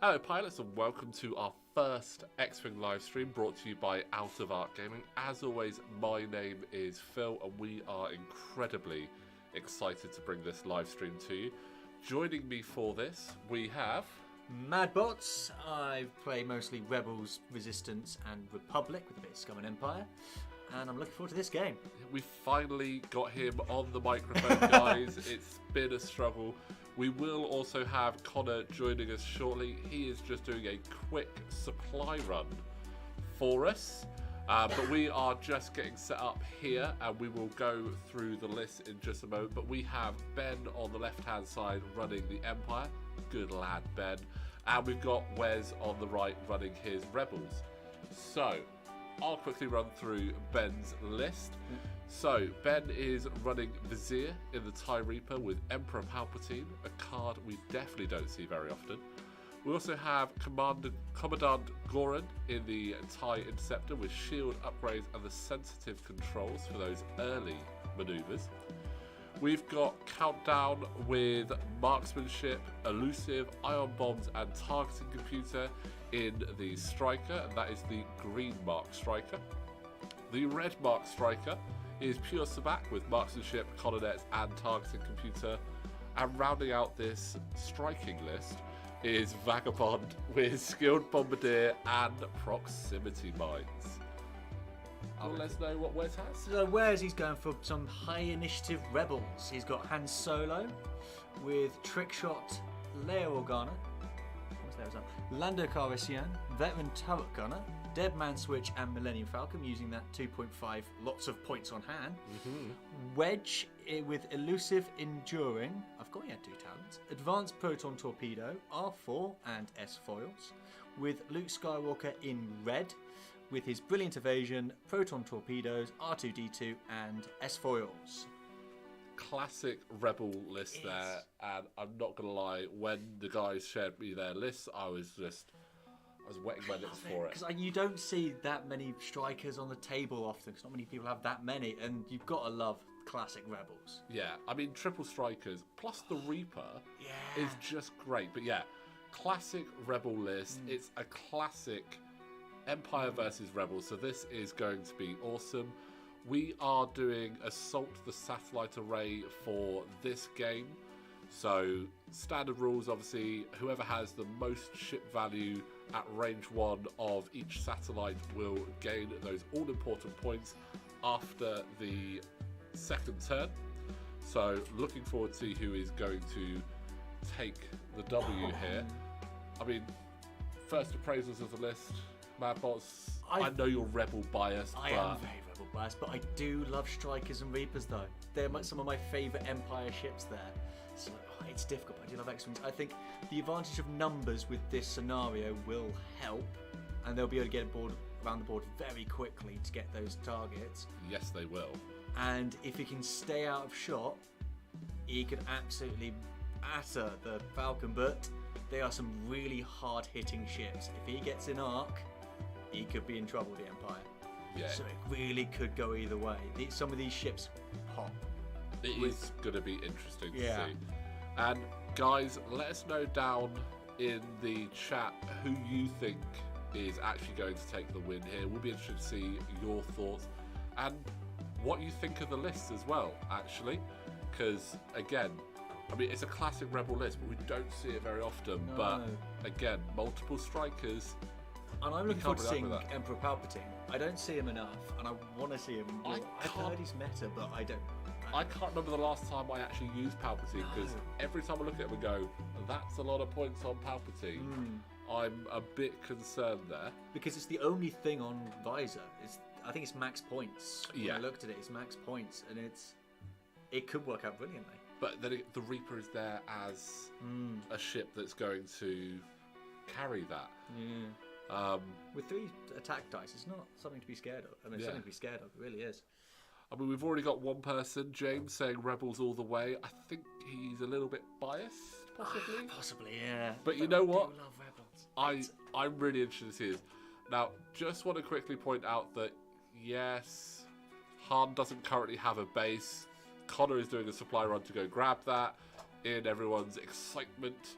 Hello pilots and welcome to our first X-Wing live stream brought to you by Out of Arc Gaming. As always, my name is Phil and we are incredibly excited to bring this live stream to you. Joining me for this, we have... Madbots. I play mostly Rebels, Resistance and Republic with a bit of Scum and Empire. And I'm looking forward to this game. We finally got him on the microphone, guys. It's been a struggle. We will also have Connor joining us shortly. He is just doing a quick supply run for us. But we are just getting set up here and we will go through the list in just a moment. But we have Ben on the left-hand side running the Empire. Good lad, Ben. And we've got Wes on the right running his Rebels. So, I'll quickly run through Ben's list. So, Ben is running Vizier in the TIE Reaper with Emperor Palpatine, a card we definitely don't see very often. We also have Commandant Goran in the TIE Interceptor with shield upgrades and the sensitive controls for those early maneuvers. We've got Countdown with Marksmanship, Elusive, Ion Bombs and Targeting Computer in the Striker, and that is the Green Mark Striker. The Red Mark Striker is Pure Sabak with Marksmanship, Colonnettes and Targeting Computer. And rounding out this striking list is Vagabond with Skilled Bombardier and Proximity Mines. Well, let's know what Wes has. So Wes, he's going for some high initiative Rebels. He's got Han Solo with Trickshot, Leia Organa, Lando Calrissian, Veteran Turret Gunner, Dead Man Switch and Millennium Falcon using that 2.5 lots of points on hand. Wedge with Elusive Enduring, I forgot he had 2 talents, Advanced Proton Torpedo, R4 and S foils, with Luke Skywalker in red, with his Brilliant Evasion, Proton Torpedoes, R2D2 and S foils. Classic Rebel list there, and I'm not gonna lie, when the guys shared me their lists, I was wetting my lips for it. Because you don't see that many strikers on the table often, because not many people have that many, and you've got to love classic Rebels. Yeah, I mean, triple strikers plus the Reaper is just great. But yeah, classic Rebel list. It's a classic Empire versus Rebels, so this is going to be awesome. We are doing Assault the Satellite Array for this game. So, standard rules, obviously, whoever has the most ship value at range 1 of each satellite will gain those all-important points after the second turn. So, looking forward to see who is going to take the W here. I mean, first appraisals of the list, Madbots. I know you're Rebel biased. I am very Rebel biased, but I do love Strikers and Reapers though. They're some of my favourite Empire ships there. So it's difficult, but I do love X-Wings. I think the advantage of numbers with this scenario will help, and they'll be able to get around the board very quickly to get those targets. Yes, they will. And if he can stay out of shot, he can absolutely batter the Falcon, but they are some really hard-hitting ships. If he gets in arc, he could be in trouble, the Empire. Yeah. So it really could go either way. Some of these ships pop. It is going to be interesting to Yeah. see. And guys, let us know down in the chat who you think is actually going to take the win here. We'll be interested to see your thoughts and what you think of the list as well, actually. Because, again, I mean, it's a classic Rebel list, but we don't see it very often. No. But, again, multiple strikers. And I'm looking forward to seeing with that. Emperor Palpatine. I don't see him enough, and I want to see him more. I've heard he's meta, but I don't. I can't remember the last time I actually used Palpatine, because every time I look at him and go, that's a lot of points on Palpatine. I'm a bit concerned there. Because it's the only thing on Visor. I think it's max points. When Yeah. I looked at it, it's max points, and it could work out brilliantly. But then the Reaper is there as a ship that's going to carry that. Yeah. With 3 attack dice, it's not something to be scared of. I mean, it's something to be scared of. It really is. I mean, we've already got one person, James, saying Rebels all the way. I think he's a little bit biased, possibly. Possibly, yeah. But you know what? I love Rebels. I'm really interested to see this. Now, just want to quickly point out that, yes, Han doesn't currently have a base. Connor is doing a supply run to go grab that. in everyone's excitement,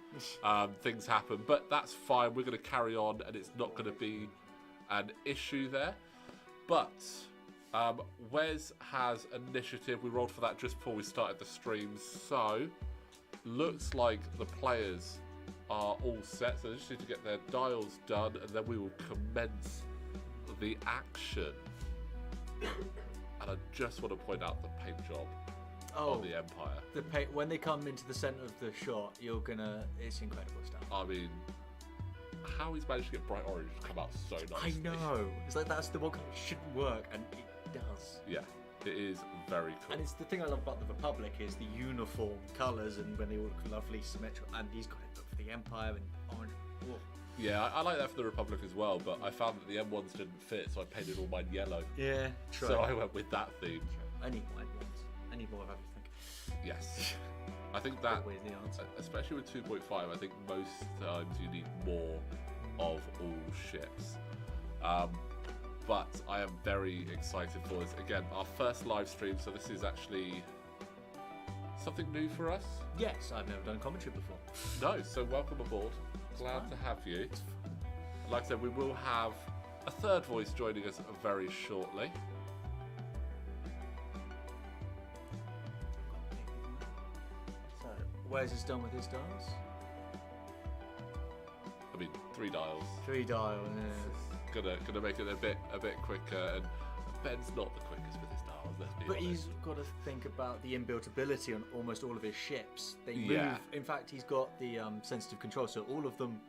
things happen. But that's fine. We're going to carry on, and it's not going to be an issue there. But Wes has initiative. We rolled for that just before we started the stream. So looks like the players are all set. So they just need to get their dials done, and then we will commence the action. And I just want to point out the paint job on the Empire. When they come into the center of the shot, it's incredible stuff. I mean, how he's managed to get bright orange to come out so nicely. I know. It's like that's the one kind that shouldn't work, and it does. Yeah, it is very cool. And it's the thing I love about the Republic is the uniform colours, and when they all look lovely, symmetrical. And he's got it for the Empire and orange. Oh. Yeah, I like that for the Republic as well, but I found that the M1s didn't fit, so I painted all mine yellow. Yeah, true. So I went with that theme. I need white ones. I need more of everything. Yes. I think that, always the answer. especially with 2.5, I think most times you need more of all ships. But I am very excited for this. Again, our first live stream, so this is actually something new for us. Yes, I've never done commentary before. No, so welcome aboard. Glad to have you. Like I said, we will have a third voice joining us very shortly. So, Wes is done with his dials? I mean, 3 dials. 3 dials, yeah. Gonna make it a bit quicker, and Ben's not the quickest with his dials, let's be But honest. he's got to think about the inbuilt ability on almost all of his ships. They move. Yeah. In fact, he's got the sensitive control, so all of them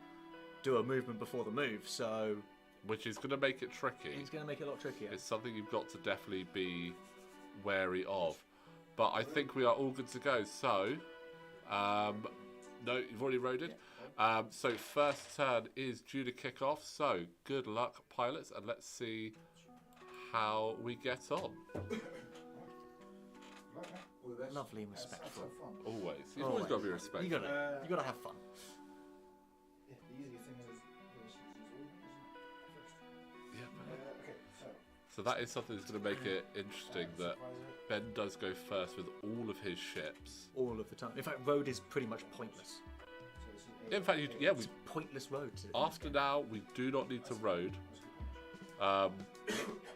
do a movement before the move. So Which is gonna make it tricky. he's going to make it a lot trickier. It's something you've got to definitely be wary of. But I think we are all good to go. So, no, you've already roaded. So first turn is due to kick off. So good luck, pilots, and let's see how we get on. Lovely and respectful. Always, you've always got to be respectful. You got to have fun. Yeah, the easy thing is Yeah, man. okay, So that is something that's going to make it interesting that Ben does go first with all of his ships. All of the time. In fact, road is pretty much pointless. In fact, we It's a pointless road. after now we do not need to road,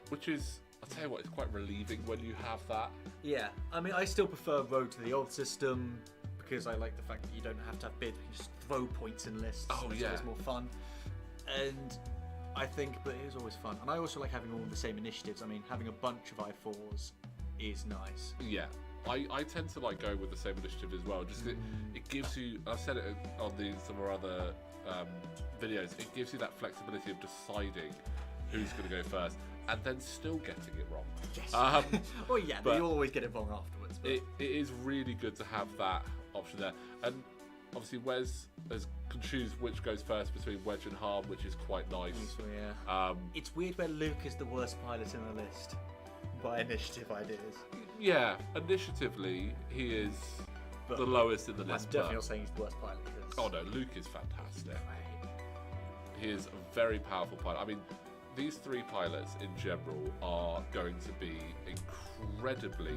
which is, I'll tell you what, it's quite relieving when you have that. Yeah, I mean, I still prefer road to the old system because I like the fact that you don't have to have bid. You just throw points in lists. Oh, It's yeah. always more fun. And I think, but it is always fun. And I also like having all the same initiatives. I mean, having a bunch of I4s is nice. Yeah, I tend to like going with the same initiative as well. Just it gives you. I've said it on some of our other videos. It gives you that flexibility of deciding who's going to go first, and then still getting it wrong. Yes. Um, yeah, but but you always get it wrong afterwards. But it is really good to have that option there, and obviously Wes can choose which goes first between Wedge and Harm, which is quite nice. useful, yeah. It's Weird where Luke is the worst pilot in the list by initiative ideas. yeah, initiatively he is But the lowest in the I'm list. definitely but- not saying he's the worst pilot. Because Oh no, Luke is fantastic. He is a very powerful pilot. I mean, these 3 pilots in general are going to be incredibly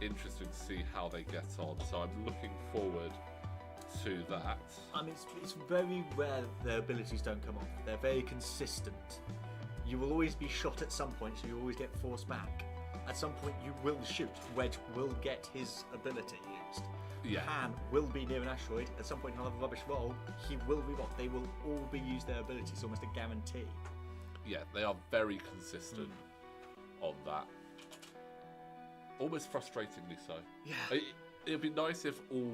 interesting to see how they get on. So I'm looking forward to that. I mean, it's very rare their abilities don't come off. They're very consistent. You will always be shot at some point, so you always get forced back. At some point, you will shoot. Wedge will get his ability used. Yeah. Han will be near an asteroid. At some point, he'll have a rubbish roll. He will be rocked. They will all be used their abilities, almost a guarantee. Yeah, they are very consistent on that. Almost frustratingly so. Yeah. It'd be nice if all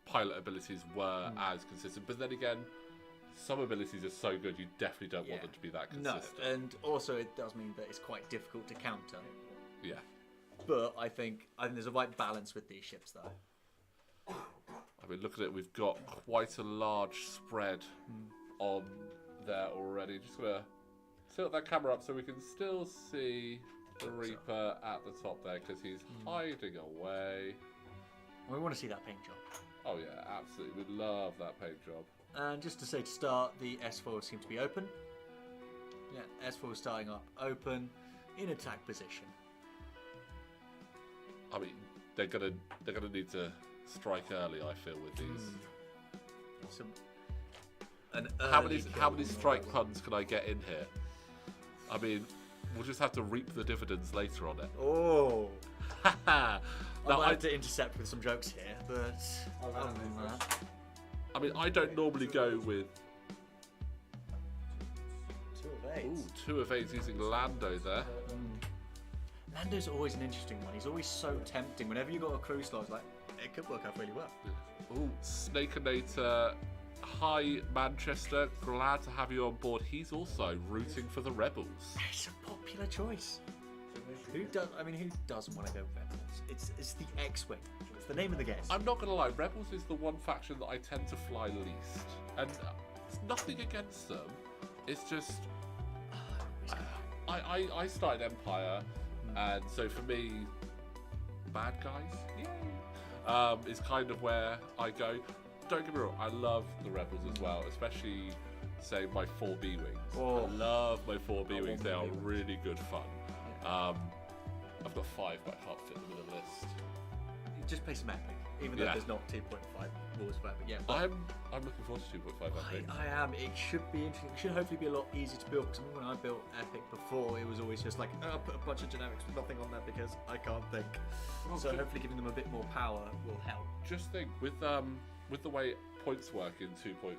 pilot abilities were as consistent, but then again, some abilities are so good you definitely don't want them to be that No, consistent. and also it does mean that it's quite difficult to counter. Yeah. But I think there's a right balance with these ships, though. I mean, look at it. We've got quite a large spread on there already. Just gonna tilt that camera up so we can still see the Reaper at the top there because he's hiding away. We want to see that paint job. Oh yeah, absolutely. We love that paint job. And just to say to start, the S4 seem to be open. Yeah, S4 is starting up open in attack position. I mean, they're gonna need to strike early. I feel with these. How many strike puns can I get in here? I mean, we'll just have to reap the dividends later on it. Oh. I Now, might have to intercept with some jokes here, but other than that, I mean, I don't normally go with 2 of 8. 2 of 8 using Lando there. Lando's always an interesting one. He's always so tempting. Whenever you got a crew slot, it's like, it could work out really well. Ooh, Snakeinator. Hi, Manchester. Glad to have you on board. He's also rooting for the Rebels. It's a popular choice. Who doesn't want to go Rebels? It's the X-Wing. It's the name of the game. I'm not going to lie, Rebels is the one faction that I tend to fly least. And it's nothing against them. It's just... I started Empire, and so for me, bad guys, yay, is kind of where I go. Don't get me wrong, I love the Rebels as well, especially, say, my 4B wings. Oh. I love my 4B wings, they are really good fun. I've got 5, but I can't fit them in a list. Just play some Epic, even though there's not 2.5 rules for Epic yet. I'm looking forward to 2.5 Epic. I am. It should be interesting. It should hopefully be a lot easier to build. Because when I built Epic before, it was always just like, I'll put a bunch of generics with nothing on there because I can't think. So hopefully giving them a bit more power will help. Just think, with the way points work in 2.5,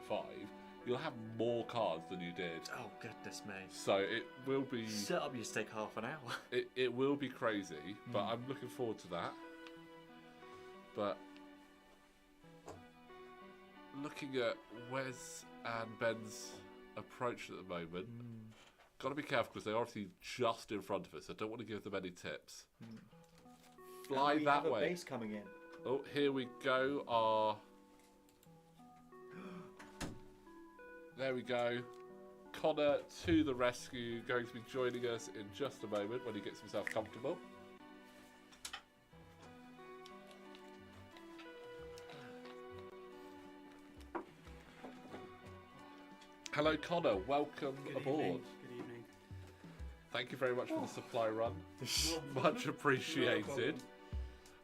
you'll have more cards than you did. Oh goodness me! So it will be... Set up your stake half an hour. It will be crazy, but I'm looking forward to that. But looking at Wes and Ben's approach at the moment, got to be careful because they're obviously just in front of us. I don't want to give them any tips. Fly that way. A base coming in. Oh, here we go. There we go. Connor to the rescue, going to be joining us in just a moment when he gets himself comfortable. Hello, Connor. Welcome aboard. Good evening. Thank you very much for the supply run. Much appreciated.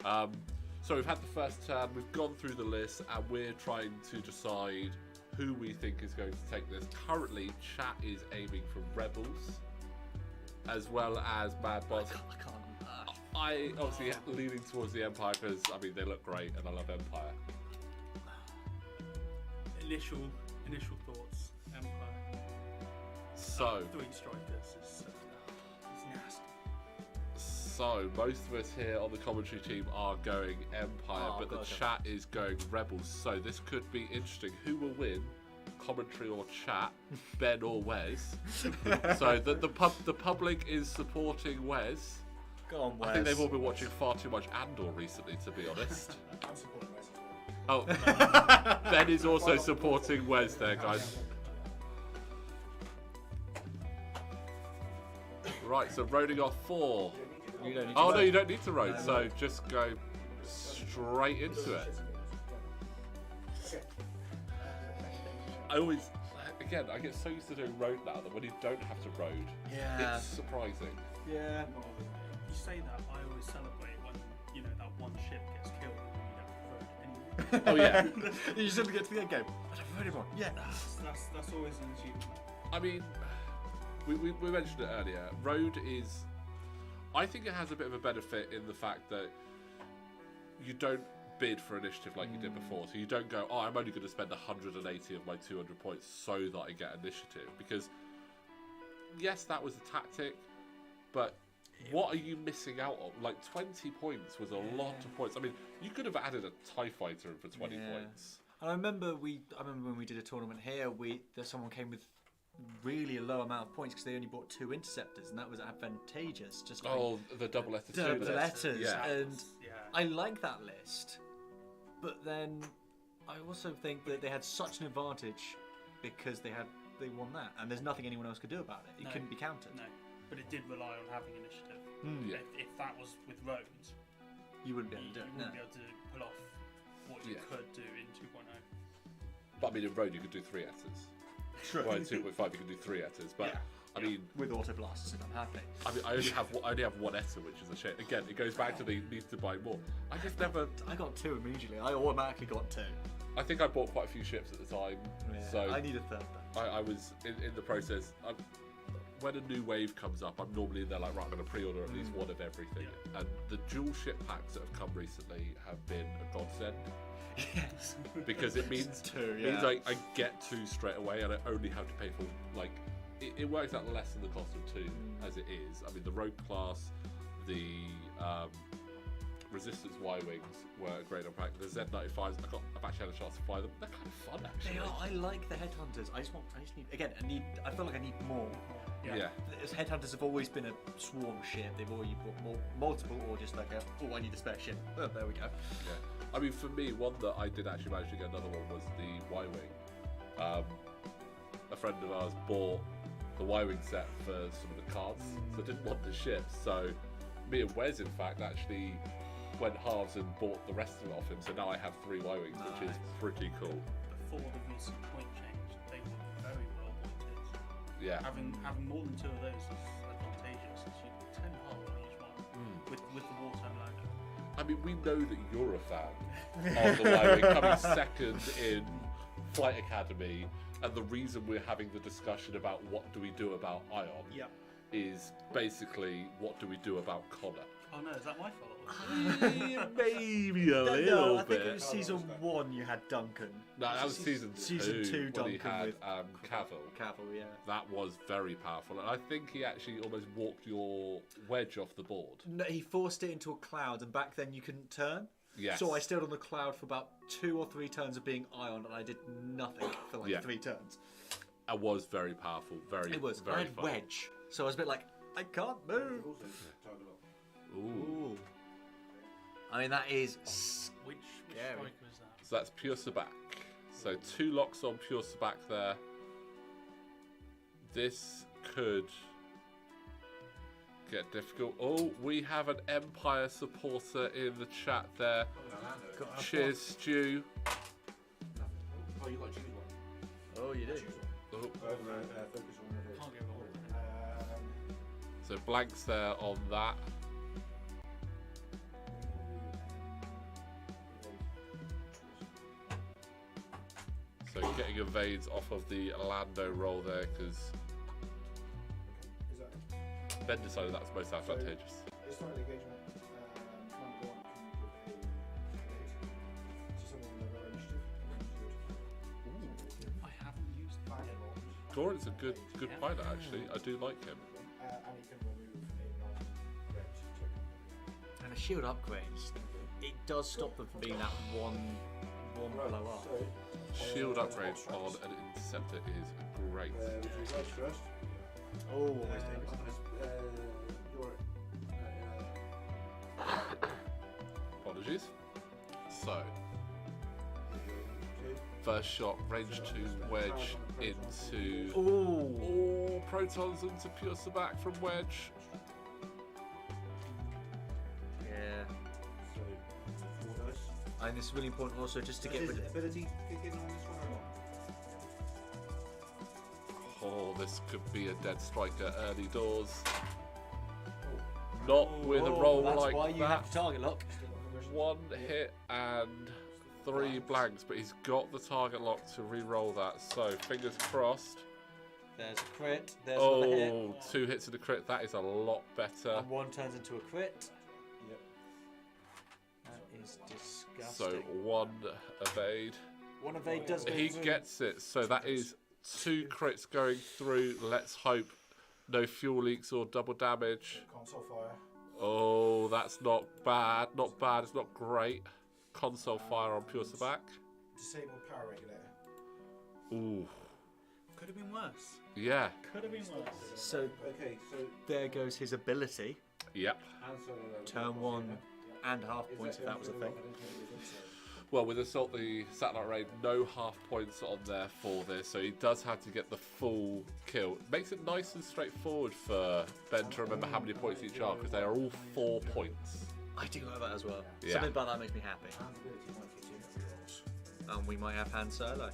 So we've had the first turn, we've gone through the list, and we're trying to decide who we think is going to take this. Currently, chat is aiming for Rebels, as well as Mad Boss. I can't. I obviously leaning towards the Empire because, I mean, they look great, and I love Empire. Initial thoughts. Empire. So, 3 strikers is nasty. So, most of us here on the commentary team are going Empire, but the chat is going Rebels. So, this could be interesting. Who will win? Commentary or chat? Ben or Wes? So, the public is supporting Wes. Go on, Wes. I think they've all been watching far too much Andor recently, to be honest. I'm supporting Wes as well. Oh, Ben is also supporting Wes there, guys. Right, so roading off 4. You don't need Oh to no, you don't need to road, so just go straight into it. I always, again, I get so used to doing road now that when you don't have to road, Yeah. it's surprising. Yeah. You say that, I always celebrate when, that one ship gets killed and you don't vote anymore. Oh yeah. You just have to get to the end game. I don't vote anymore. Yeah. That's always an achievement. I mean, we mentioned it earlier. Road is, I think it has a bit of a benefit in the fact that you don't bid for initiative like you did before. So you don't go, oh, I'm only going to spend 180 of my 200 points so that I get initiative. Because, yes, that was a tactic, but what are you missing out on? Like, 20 points was a lot of points. I mean, you could have added a TIE fighter in for 20 points. And I remember when we did a tournament here, someone came with really a low amount of points because they only bought 2 interceptors, and that was advantageous. Just like The double letter double two. letters, Yeah. and Yeah. I like that list. But then I also think that they had such an advantage because they won that, and there's nothing anyone else could do about it. It No. couldn't be countered. No, but it did rely on having initiative. Yeah. If that was with roads, You wouldn't be you able to do it. wouldn't be able to pull off what you Yeah. could do in 2.0. But I mean, in road you could do 3 etters. True. Well, in 2.5 you can do 3 etters. But I mean, with auto blasters, and I'm happy. I mean, I only have one Essa, which is a shame. Again, it goes back to the need to buy more. I just never. I got 2 immediately. I automatically got 2. I think I bought quite a few ships at the time, so I need a third. Then. I was in the process. When a new wave comes up, I'm normally in there like, right, I'm going to pre-order at least one of everything. And the dual ship packs that have come recently have been a godsend. Yes. Because it means, 2, means I get 2 straight away, and I only have to pay for, like, it works out less than the cost of 2 as it is. I mean, the Rogue class, the Resistance Y-Wings were a great unpack. The Z95s, I've actually had a chance to fly them. They're kind of fun, actually. They are. I like the headhunters. I just need. Again, I feel like I need more. Yeah. Headhunters have always been a swarm ship. They've always brought multiple, or just like I need a spare ship. Oh, there we go. Yeah. I mean, for me, one that I did actually manage to get another one was the Y-Wing. A friend of ours bought the Y-Wing set for some of the cards, so didn't want the ship. So me and Wes, in fact, actually went halves and bought the rest of it off him. So now I have 3 Y-Wings, which is pretty cool. Before the recent point change, they were very well pointed. Yeah. Having more than 2 of those is advantageous. You get 10 hull on each one with the wartime loader. I mean, we know that you're a fan of the Y-Wing coming second in Flight Academy, and the reason we're having the discussion about what do we do about Ion is basically what do we do about Connor. Oh no, is that my fault? Maybe a little No, I bit. think it was season 1 you had Duncan. No, that was season 2. Season 2 when Duncan he had with Cavill. Cavill, yeah. That was very powerful, and I think he actually almost walked your wedge off the board. No, he forced it into a cloud, and back then you couldn't turn. Yes. So I stayed on the cloud for about 2 or 3 turns of being Ion, and I did nothing for like 3 turns. It was very powerful. Very. It was. Very I had fun. wedge, so I was a bit like, I can't move. Ooh. Ooh. I mean, that is Which Scary. striker is that? So that's Pure Sabak. So 2 locks on Pure Sabak there. This could get difficult. Oh, we have an Empire supporter in the chat there. Cheers, Stu. Oh, you got to choose one. Oh, you do. Oh, Focus on Can't go wrong. so blanks there on that. So getting evades off of the Lando roll there because Is that Ben decided that was most advantageous. it's not an engagement. Command Gaunt can give a to someone with a initiative. I haven't used it yet. Gaunt's a good pilot actually. I do like him. And he can remove a non-red token. And a shield upgrade, it does stop them from being that one blow up. Shield upgrade on an interceptor is great. Would you guys first? Oh, almost dangerous. Apologies. So first shot, range 2 wedge into. Oh, Oh, protons into Pure Sabak from wedge. yeah. So, 4 dice. And it's really important also just to Does get his rid of. ability kick in on this one or not? Oh, this could be a dead striker early doors. Not with a roll That's like why you that. have to target lock. 1 hit and 3 blanks, but he's got the target lock to re-roll that. So fingers crossed. There's a crit. There's another hit. Oh, 2 hits and a crit. That is a lot better. And 1 turns into a crit. Yep. That is So disgusting. 1 evade. 1 evade does go He through. gets it. So that is 2 crits going through. Let's hope no fuel leaks or double damage. Console fire. Oh, that's not bad. Not bad. It's not great. Console fire on Pure Sabak. Disable power regulator. Ooh. Could have been worse. Yeah. Could have been worse. So Okay, so there goes his ability. Yep. Turn 1 and half points if that was a thing. Well, with Assault the Satellite Raid, no half points on there for this, so he does have to get the full kill. Makes it nice and straightforward for Ben to remember how many points each are, because they are all 4 points. I do like that as well. Yeah. Something about that makes me happy. And we might have Han Solo.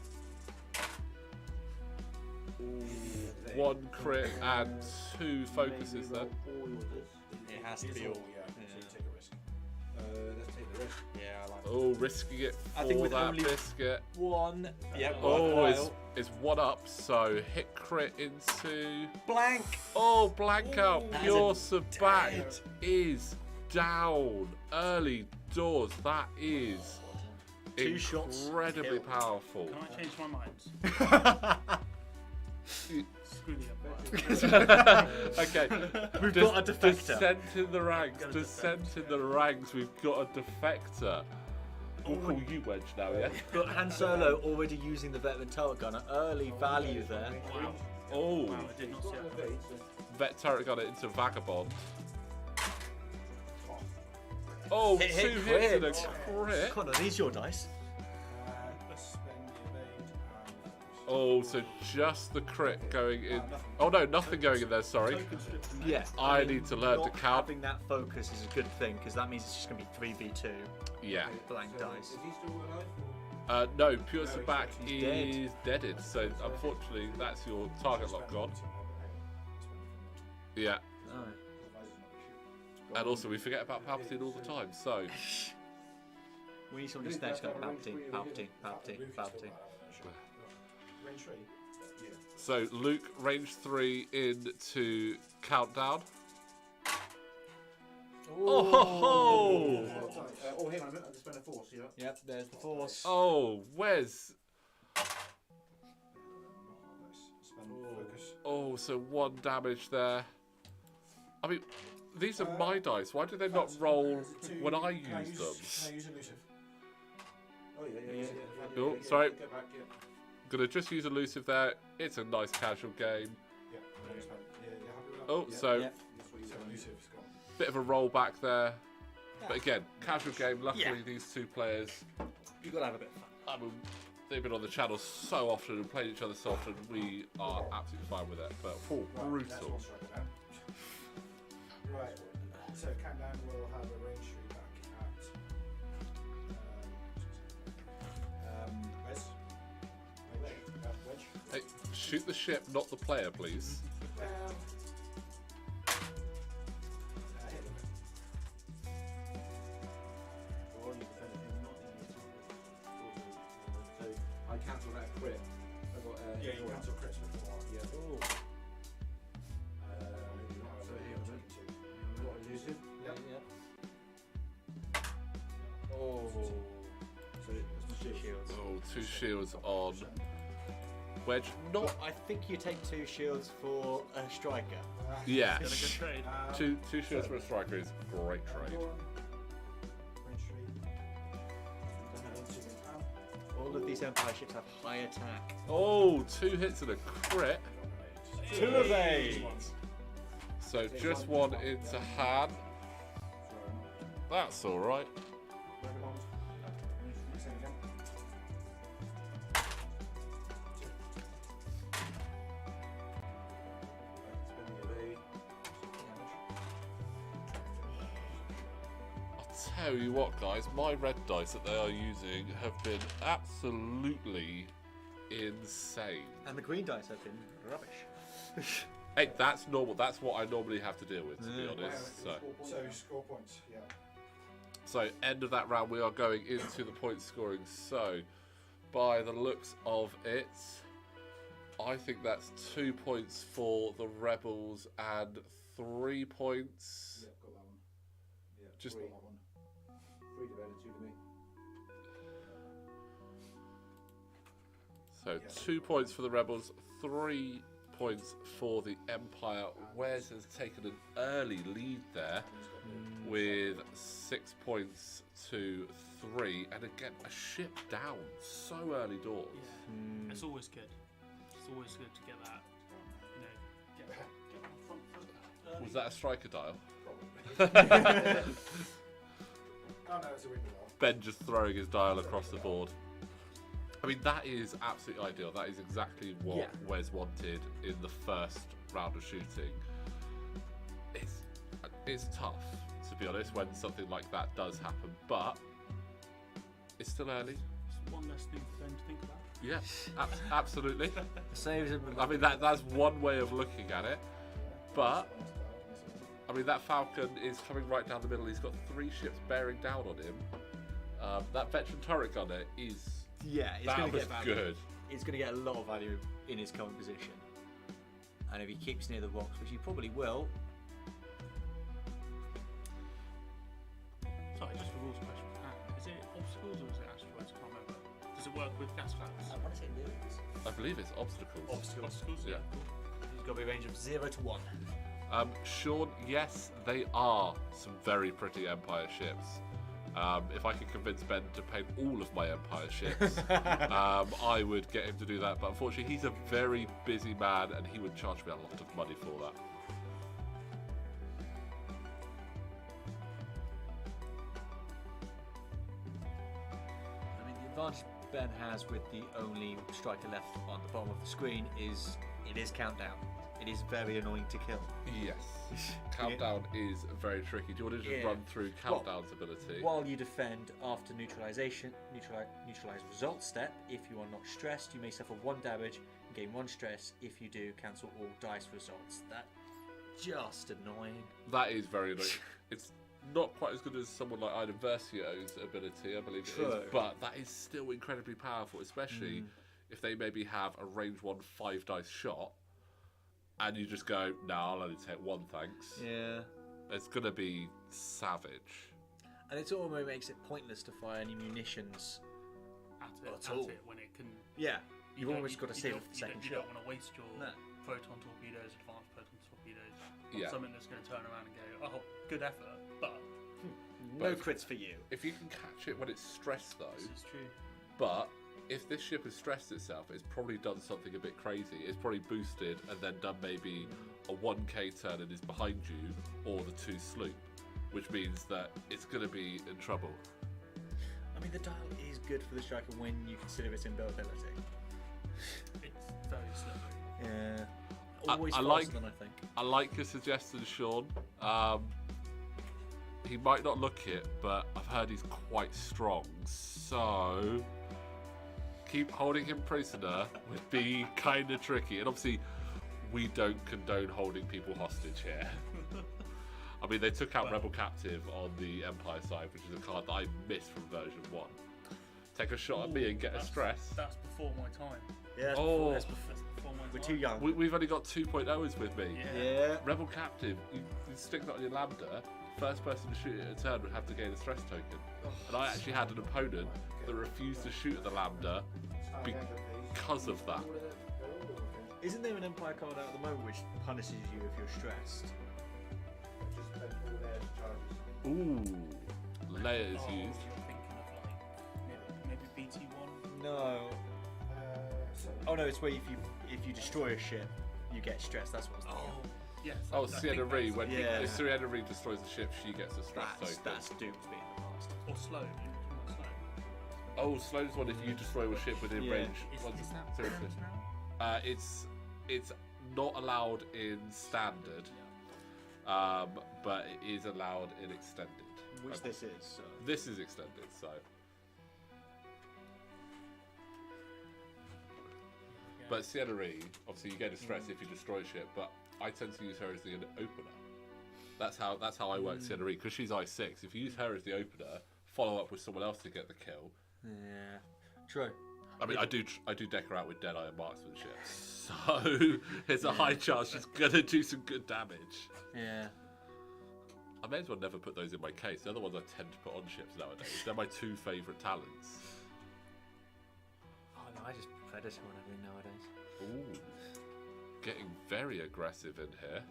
1 crit and 2 focuses then. It has to be all. So you take a risk. Let's take the risk. Yeah, I like Oh, risking it I for think with that only- biscuit. one. Yep. Oh, it's 1 up, so hit crit into. blank. Oh, blank out. That Pure is Sabat dead. is down. Early doors. That is 2 shots incredibly killed. powerful. Can I change my mind? Screw the Empire. Okay. We've got a defector. Descent in the ranks. Got a Descent in the ranks. We've got a defector. We'll call you Wedge now, yeah? Got Han Solo already using the veteran turret gunner. Early value there. Wow. Oh, Wow, I did not see that. Vet turret got it into Vagabond. Oh, Hit, 2 hit, hits and a crit. crit. Connor, these your dice. Let's spend the evade and Oh, so just the crit going in. Oh no, nothing going in there, sorry. Token strip from Yeah. I need to learn to not count. Having that focus is a good thing because that means it's just going to be 3v2 Yeah. blank dice. Is he still alive? No, Pure Sabat he's is deaded, so unfortunately that's your target lock gone. Yeah. Oh. And also we forget about Palpatine all the time, so We need someone to snatch gun. Palpatine, Palpatine, Palpatine, Palpatine. Range 3? Yeah. so Luke range 3 into countdown. Oh ho ho! Oh, hang on a minute, I just spent a force, yeah. Yep, there's the force. Oh, where's Spend focus. oh, so 1 damage there. I mean, these are my dice. Why do they not roll when I use them? Can I use elusive? Oh, yeah. Oh, sorry. Get back, yeah. Gonna just use elusive there. It's a nice casual game. Yeah, no, it's fine. Yeah, you're happy with that? Oh, Yeah. so Yep. That's what you said, elusive's gone. bit of a roll back there. But again, casual game. Luckily, Yeah. these 2 players, You've got to have a bit of fun. I mean, they've been on the channel so often and played each other so often. We are absolutely fine with it. But Right, that's brutal. what's right now. Right, so countdown will have a range 3 back at Wes. Wedge. Hey, shoot the ship, not the player, please. Hit limit. So I cancel that crit. I've got, Yeah, you cancel crits before. Yeah. So here, what elusive? Yep. Oh. So it's my Shields. Oh, 2 shields on Wedge. Not I think you take 2 shields for a striker. yeah. Got a good trade. Two shields for a striker is a great trade. All of these Empire ships have high attack. Oh, 2 hits and a crit. 2 evades. So just 1 into Han. That's all right. I'll tell you what, guys, my red dice that they are using have been absolutely insane. And the green dice have been rubbish. Hey, that's normal. That's what I normally have to deal with, to be honest. So, Score points, yeah. so end of that round, we are going into the point scoring. So, by the looks of it, I think that's 2 points for the Rebels and 3 points. Yep, got that one. Yeah, Just- got that one. 3 to Ben and 2 to me. So 2 points for the Rebels, 3 points for the Empire. Wes has taken an early lead there with 6 points to 3. And again, a ship down so early doors. Yeah. It's always good. It's always good to get that. You know, get that front foot early. Was that a striker dial? Oh no, it's a window. Ben just throwing his dial across the board. I mean, that is absolutely ideal. That is exactly what Yeah. Wes wanted in the first round of shooting. It's tough, to be honest, when something like that does happen, but it's still early. It's one less thing for them to think about. Yeah, absolutely. Saves him. I mean, that's one way of looking at it. But, I mean, that Falcon is coming right down the middle. He's got 3 ships bearing down on him. That veteran turret gunner is... Yeah, it's that going to was get value. good. He's going to get a lot of value in his current position. And if he keeps near the rocks, which he probably will. Sorry, just for rules question. Is it obstacles or is it asteroids? I can't remember. Does it work with gas clouds? I want to say moons. I believe it's obstacles. Obstacles, Yeah. He's got to be a range of 0 to 1. Sean, yes, they are some very pretty Empire ships. If I could convince Ben to paint all of my Empire ships, I would get him to do that. But unfortunately, he's a very busy man and he would charge me a lot of money for that. I mean, the advantage Ben has with the only striker left on the bottom of the screen is it is countdown. It is very annoying to kill. Yes. Countdown is very tricky. Do you want to just Yeah. run through Countdown's ability? While you defend after neutralize result step, if you are not stressed, you may suffer 1 damage and gain 1 stress. If you do, cancel all dice results. That's just annoying. That is very annoying. It's not quite as good as someone like Ida Versio's ability, I believe it True. is, but that is still incredibly powerful, especially if they maybe have a range 1 5-dice shot, and you just go, no, I'll only take 1, thanks. Yeah. It's going to be savage. And it almost makes it pointless to fire any munitions. At At all. it when it can. Yeah. you You've don't- almost got to save don't- it for the you second don't- You shot. don't want to waste your No. proton torpedoes, advanced proton torpedoes, on Yeah. something that's going to turn around and go, oh, good effort, but No crits for you. If you can catch it when it's stressed, though, this is true. but if this ship has stressed itself, it's probably done something a bit crazy. It's probably boosted and then done maybe a 1k turn and is behind you, or the 2 sloop, which means that it's going to be in trouble. I mean, the dial is good for the striker when you consider its inbuildability. It's very slippery. Yeah. I- Always I faster like- than I think. I like your suggestion, Sean. He might not look it, but I've heard he's quite strong. So keep holding him prisoner would be kind of tricky. And obviously, we don't condone holding people hostage here. I mean, they took out Well- Rebel Captive on the Empire side, which is a card that I missed from version 1. Take a shot at me and get a That's- stress. That's before my time. Yeah. Oh. That's That's before my time. we're too young. We've only got 2.0s with me. Yeah. Yeah. Rebel Captive, you stick that on your Lambda, first person to shoot it at a turn would have to gain a stress token. And I actually had an opponent that refused to shoot at the Lambda because of that. Isn't there an Empire card out at the moment which punishes you if you're stressed? Just spent all their charges. Ooh, layers Oh, used. you're thinking of like maybe BT1. No. Oh no, it's where if you destroy a ship, you get stressed. That's what's Oh, yes. Oh, I think Sienna Ree, that's- when Yeah. if Sienna Ree destroys the ship, she gets a stress that's token. doomed to be in the past. Or slow. You're talking about slow. Oh, Sloan's one if you destroy a ship within Yeah. range. Is Once- that seriously. banned now? It's not allowed in standard, but it is allowed in extended. Which this is. So. This is extended, so. Yeah. But Sienna Ree, obviously you get a stress if you destroy a ship, but I tend to use her as the opener. That's how I work Sienna Ree, because she's I6. If you use her as the opener, follow up with someone else to get the kill. Yeah. True. I mean, I do deck her out with Deadeye and Marksmanship, so there's a high chance she's gonna do some good damage. Yeah. I may as well never put those in my case. The other ones I tend to put on ships nowadays. They're my 2 favourite talents. Oh no, I just Predator when I do nowadays. Ooh, getting very aggressive in here.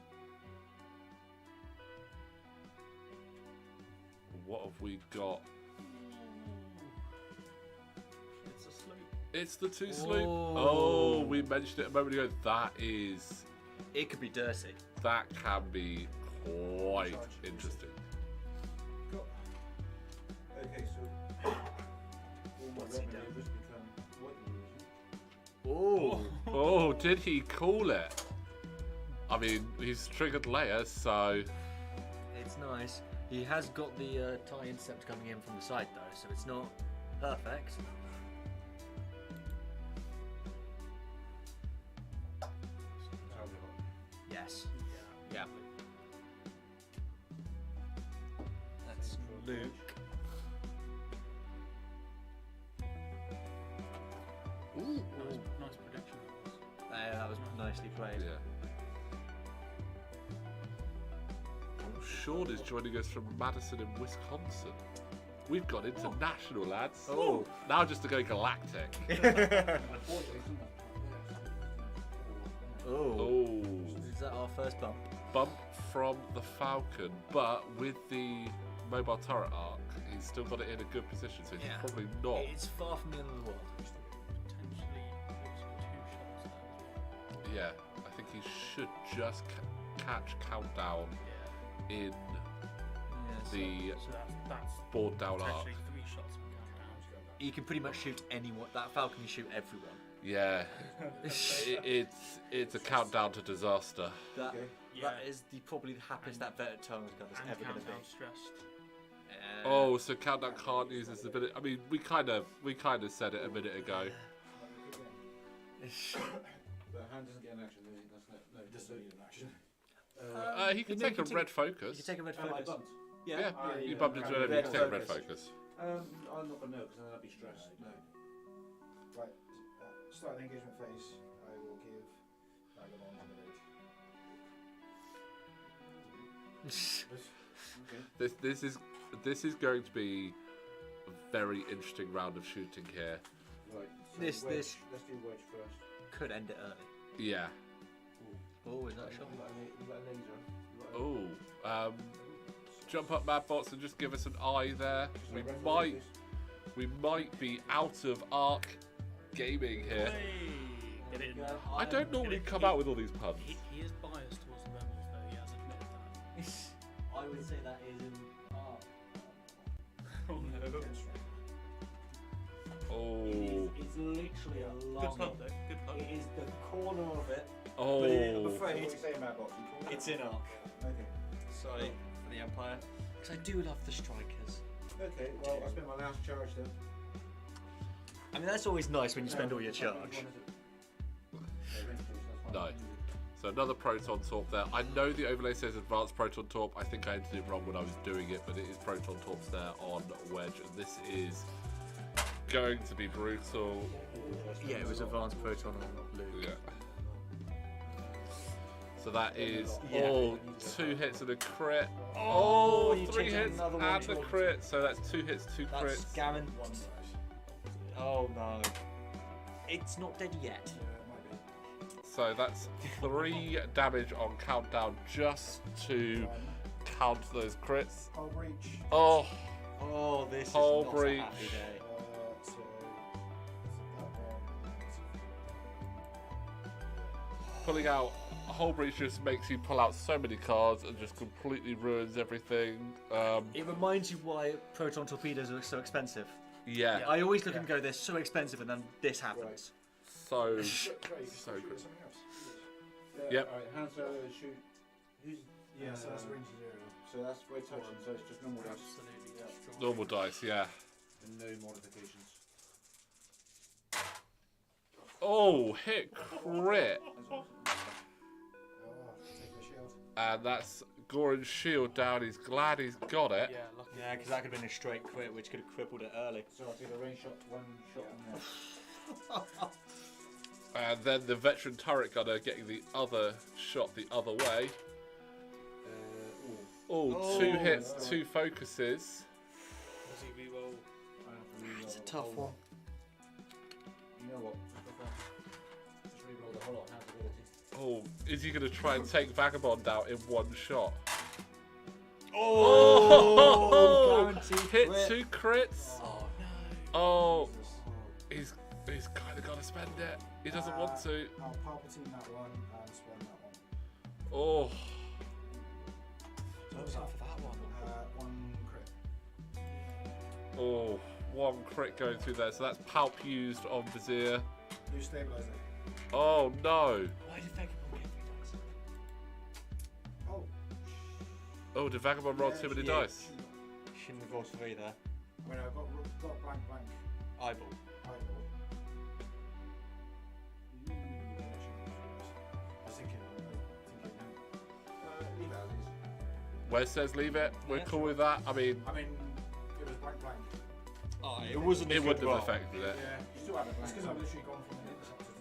What have we got? It's a slope. It's the 2 sloop. Oh. Oh, we mentioned it a moment ago. It could be dirty. That can be quite interesting. Okay, so all my What's he red done? maneuvers become white maneuvers. Oh. Oh, did he call it? I mean, he's triggered Leia, so It's nice. He has got the tie intercept coming in from the side though, so it's not perfect. Yeah. That's Luke. Ooh. Nice prediction. That was nicely played. Yeah. Sean is joining us from Madison in Wisconsin. We've gone international, lads. Oh. Now just to go galactic. Oh. Oh. Is that our first bump? Bump from the Falcon, but with the mobile turret arc, he's still got it in a good position, so he's Yeah. probably not. It's far from the end of the world. Potentially also 2 shots there as well. Yeah, I think he should just catch Countdown in the So that's board down arc. potentially 3 shots from Countdown. You can pretty much shoot anyone. That Falcon can shoot everyone. Yeah, it's a countdown to disaster. That Yeah. that is probably the happiest that Veteran gun is And ever going to be. Countdown stressed. Oh, so Countdown can't use this ability. I mean, we kind of said it a minute ago. But hand doesn't get an action, that's no, Just doesn't a- need an action. He can you know, take a red You focus. can take a red Oh, I focus. bumped. Yeah, Ah, you yeah, bumped into okay. it. You can take a red Focus. focus. I'm not gonna know because then I'll be stressed. No. Right, start the engagement phase. I will give Vagabond the lead. Okay. This is going to be a very interesting round of shooting here. Right. So This- wedge. this- Let's do wedge first. Could end it early. Yeah. Oh, is that a shot? You got a laser. You got a- Oh. Jump up, Madbots, and just give us an eye there. We might be out of Arc Gaming here. Hey, get in. I don't normally come out with all these puns. He is biased towards the rebels, though. He has admitted that. I would say that is in. Oh no. Oh. It's literally a Good long. plug, though. Good plug. It is the corner of it. Oh. But I'm What afraid are you saying about box? You call it? it's in arc. Okay. Sorry for the Empire. Because I do love the strikers. Okay. Well, I spent my last charge then. I mean, that's always nice when you spend all your charge. No. So another Proton Torp there. I know the overlay says Advanced Proton Torp. I think I entered it wrong when I was doing it, but it is Proton Torps there on Wedge. And this is going to be brutal. Yeah, it was advanced proton on Luke. Yeah. So that is Yeah. all 2 hits and a crit. Oh, you 3 changed hits another one and to a a- crit. So that's 2 hits, 2 That's crits. Gammon. Oh no. It's not dead yet. Yeah, it might be. So that's 3 damage on Countdown just to count those crits. I'll reach. Oh, Oh, this Whole is not breach. a happy day. So that pulling out a whole breach just makes you pull out so many cards and just completely ruins everything. It reminds you why proton torpedoes are so expensive. Yeah, I always look and go, they're so expensive, and then this happens. so Great, you so can shoot good. at something else. Yep. Alright, hand solo shoot. Who's? Yeah, so that's range 0. So that's we're touching. So it's just normal dice. Absolutely destroyed. Normal dice, yeah. And no modifications. Oh, hit crit. Oh, take the shield. And that's Goran's shield down. He's glad he's got it. Yeah, lucky. Yeah, because that could have been a straight crit, which could have crippled it early. So I'll take a range shot, 1 shot on there. And then the veteran turret gunner getting the other shot the other way. Oh, 2 hits, 2 focuses. Does he reroll? It's a tough one. You know what? Just reroll the whole lot. Hand's ability. Oh, is he going to try and take Vagabond out in 1 shot? Oh, guaranteed Hit crit. 2 crits. Oh Oh, he's kind of got to spend it. He doesn't want to. I'll Palpatine that one and spend that one. Oh, no! What was that for that one? 1 crit. oh, 1 crit going through there. So that's Palp used on Vizier. Use stabilizer. Oh no. Why did Vagabond get 3 dice? Oh. Oh, did Vagabond roll Yeah, too many yeah. dice? Shouldn't have rolled 3 there. When I've got blank Eyeball. eyeball. I was thinking Wes says leave it. We're Yeah. cool with that. I mean, it was blank blank. Oh, it wasn't. it wouldn't have affected it. Yeah, you still have it. It's because I've literally gone from an interceptor to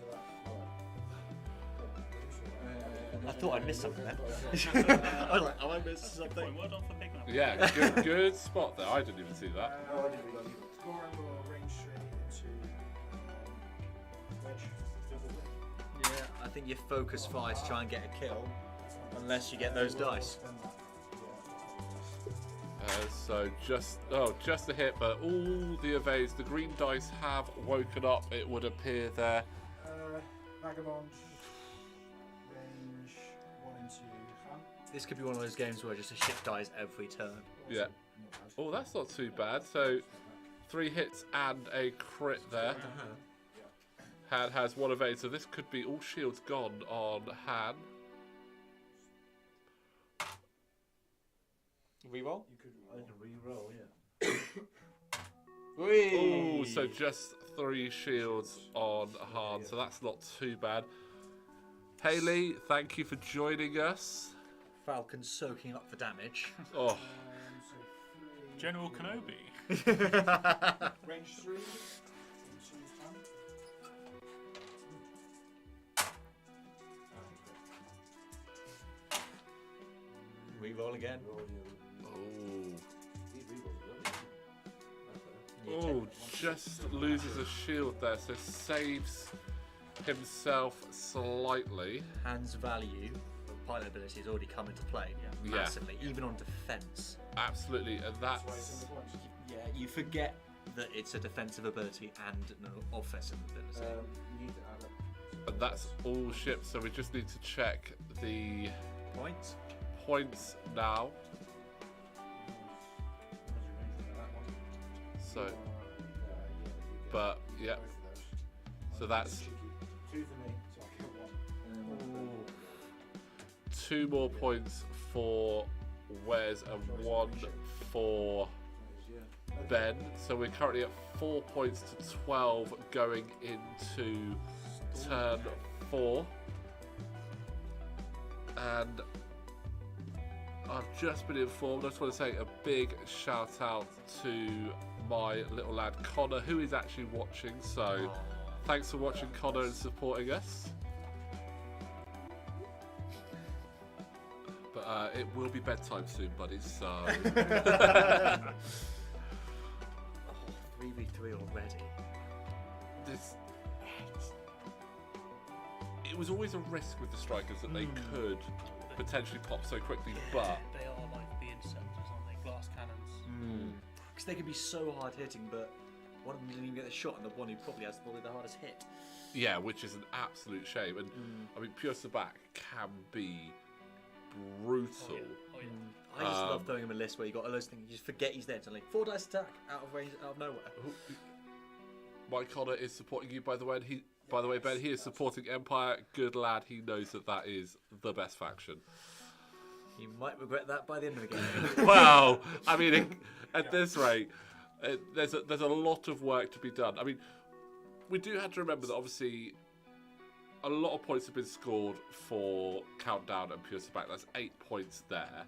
that. I thought I missed something there. I was like, have I missed something? Well done for picking up. Yeah, good spot there. I didn't even see that. Scoring will range straight into wedge. Yeah, I think your focus fire to try and get a kill, unless you get those dice. So just a hit, but all the evades. The green dice have woken up. It would appear there. Vagabond. Range 1 into Han. This could be one of those games where just a ship dies every turn. Yeah. Oh, that's not too bad. So 3 hits and a crit there. Han has 1 evade, so this could be all shields gone on Han. Reroll? You could I can re-roll, yeah. Oh, so just 3 shields on Han, so that's not too bad. Haley, thank you for joining us. Falcon soaking up the damage. Oh, so 3. General Kenobi. Range 3 into Han. Reroll again. Roll you. oh, He re-rolls, oh, just loses a shield there, so saves himself slightly. Hand's value of pilot ability has already come into play Yeah. massively, even on defense. Absolutely, and That's why it's in that's the points. Yeah, you forget that it's a defensive ability and an offensive ability. You need to add up. and that's all ships. So we just need to check the Points? points now. So, but yeah, so that's 2 for me, so I get 1. 2 more points for Wes and 1 for Ben. So we're currently at 4 points to 12 going into turn 4. And I've just been informed, I just want to say a big shout out to my little lad Connor, who is actually watching. So thanks for watching, Connor, and supporting us. But it will be bedtime soon, buddies, so... 3v3 already. It was always a risk with the strikers that they could potentially pop so quickly, but They are like the interceptors, aren't they? Glass cannons. Because they can be so hard hitting, but one of them didn't even get a shot, and the one who probably has probably the hardest hit. yeah, which is an absolute shame. And I mean, Pure Sabak can be brutal. Oh yeah. I just love throwing him a list where you got all those things, you just forget he's there, suddenly 4 dice attack, out of range, out of nowhere. Mike Connor is supporting you, by the way. And by the way, Ben, he is supporting Empire. Good lad. He knows that that is the best faction. You might regret that by the end of the game. Wow. I mean, at this rate, there's a lot of work to be done. I mean, we do have to remember that obviously a lot of points have been scored for Countdown and Pure Sabak. That's 8 points there.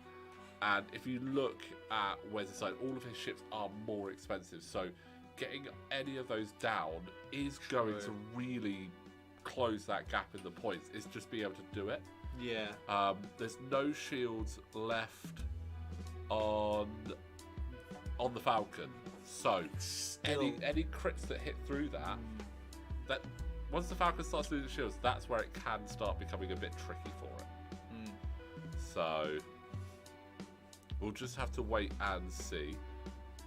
And if you look at Wes' side, all of his ships are more expensive. So getting any of those down is going to really close that gap in the points. Is just be able to do it. Yeah. There's no shields left on the Falcon. So any crits that hit through that once the Falcon starts losing shields, that's where it can start becoming a bit tricky for it. So we'll just have to wait and see.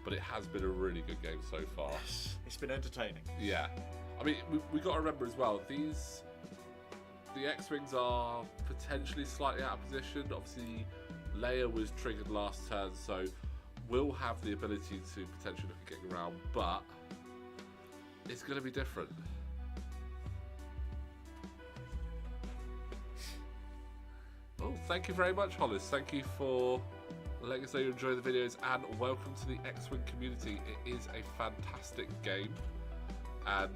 But it has been a really good game so far. It's been entertaining. Yeah. I mean, we got to remember as well, the X-Wings are potentially slightly out of position. Obviously, Leia was triggered last turn, so we'll have the ability to potentially look at getting around, but it's going to be different. Oh, thank you very much, Hollis. Thank you for letting us know you enjoy the videos, and welcome to the X-Wing community. It is a fantastic game, and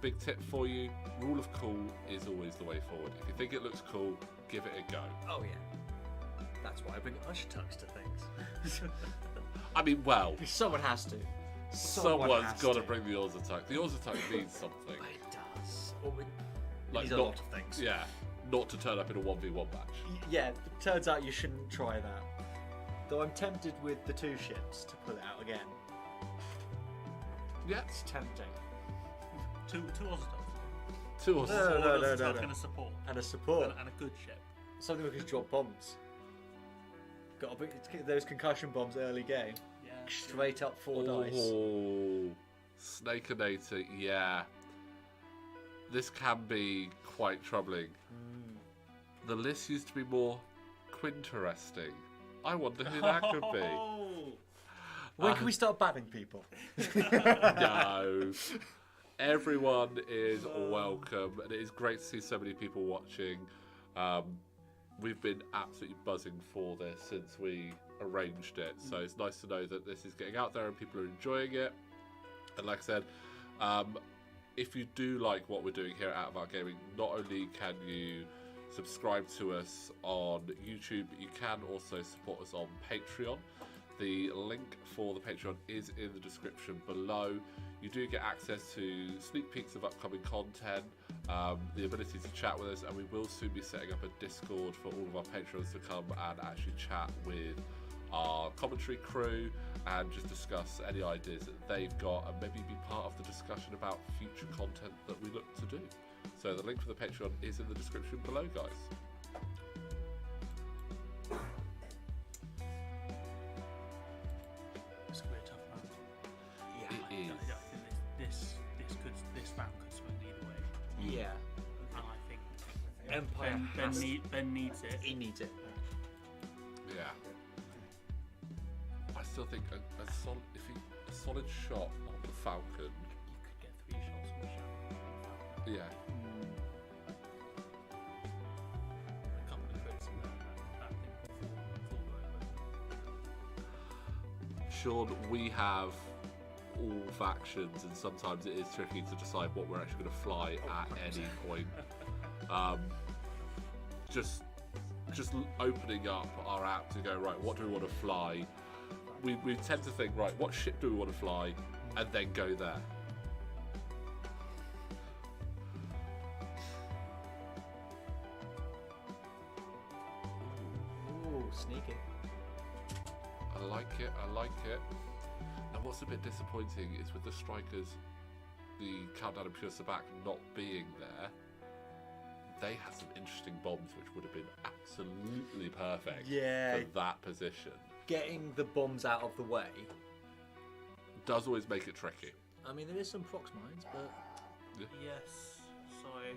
big tip for you, rule of cool is always the way forward. If you think it looks cool, give it a go. Oh yeah. That's why I bring Ushertucks to things. I mean, well, Someone has to. someone's got to bring the Oz attack. The Oz attack means something. It does. Or it Like needs a not- lot of things. Yeah, not to turn up in a 1v1 match. Yeah, it turns out you shouldn't try that. Though I'm tempted with the 2 ships to pull it out again. Yeah, It's tempting. Two Ozzy two Oz. No, no, no, no, no. And a support. And a support. And a good ship. Something we can drop bombs. Got to bring those concussion bombs early game. Yeah. Straight up 4 dice. Oh, Snakeinator, yeah. This can be quite troubling. The list used to be more quinteresting. I wonder who that could be. Oh, When can we start banning people? No. Everyone is welcome, and it is great to see so many people watching. We've been absolutely buzzing for this since we arranged it, so it's nice to know that this is getting out there and people are enjoying it. And like I said, if you do like what we're doing here at Out of Our Gaming, not only can you subscribe to us on YouTube, but you can also support us on Patreon. The link for the Patreon is in the description below. You do get access to sneak peeks of upcoming content, the ability to chat with us, and we will soon be setting up a Discord for all of our patrons to come and actually chat with our commentary crew and just discuss any ideas that they've got and maybe be part of the discussion about future content that we look to do. So the link for the Patreon is in the description below, guys. it's gonna be a tough round. It I is. think this round could swing either way. Yeah. And I think Empire has Ben needs it. He needs it. Yeah. I still think a solid shot on the Falcon. You could get 3 shots on the shot. Yeah. A couple of crits and that thing full Sean, we have all factions, and sometimes it is tricky to decide what we're actually going to fly at any point. Just opening up our app to go, right, what do we want to fly? We tend to think, right, what ship do we want to fly, and then go there. Ooh, sneaky. I like it. And what's a bit disappointing is with the strikers, the Countdown and Pure Sabak not being there, they had some interesting bombs which would have been absolutely perfect Yeah. for that position. Getting the bombs out of the way. Does always make it tricky. I mean, there is some prox mines, but Yes, sorry.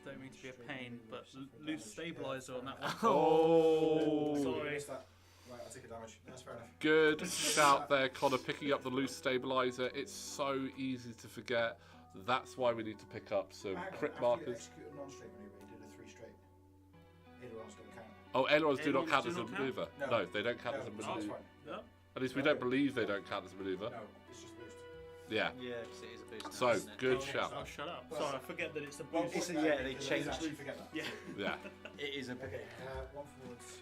Don't mean to be a pain, but loose stabilizer on that one. Oh, Sorry. Missed that. Right, I'll take a damage. That's fair enough. good shout there, Connor, picking up the loose stabilizer. It's so easy to forget. That's why we need to pick up some Hang on, crit after you markers. execute a non-straight maneuver, you did a 3 straight. Ailerons don't count. Oh, ailerons do not Ailerons count do as a not count? maneuver. No. No, they don't count as a No, that's maneuver. fine. No? At least we don't believe they don't count as a maneuver. No, it's just boost. Yeah. yeah, 'cause it is a boost. now, So, isn't it? good Oh, shout. Oh, shut up. Well, Sorry, I forget that it's a One boost. It's point a- back, yeah, they because changed- actually forget that. Yeah. Yeah. It is a Okay, one forwards.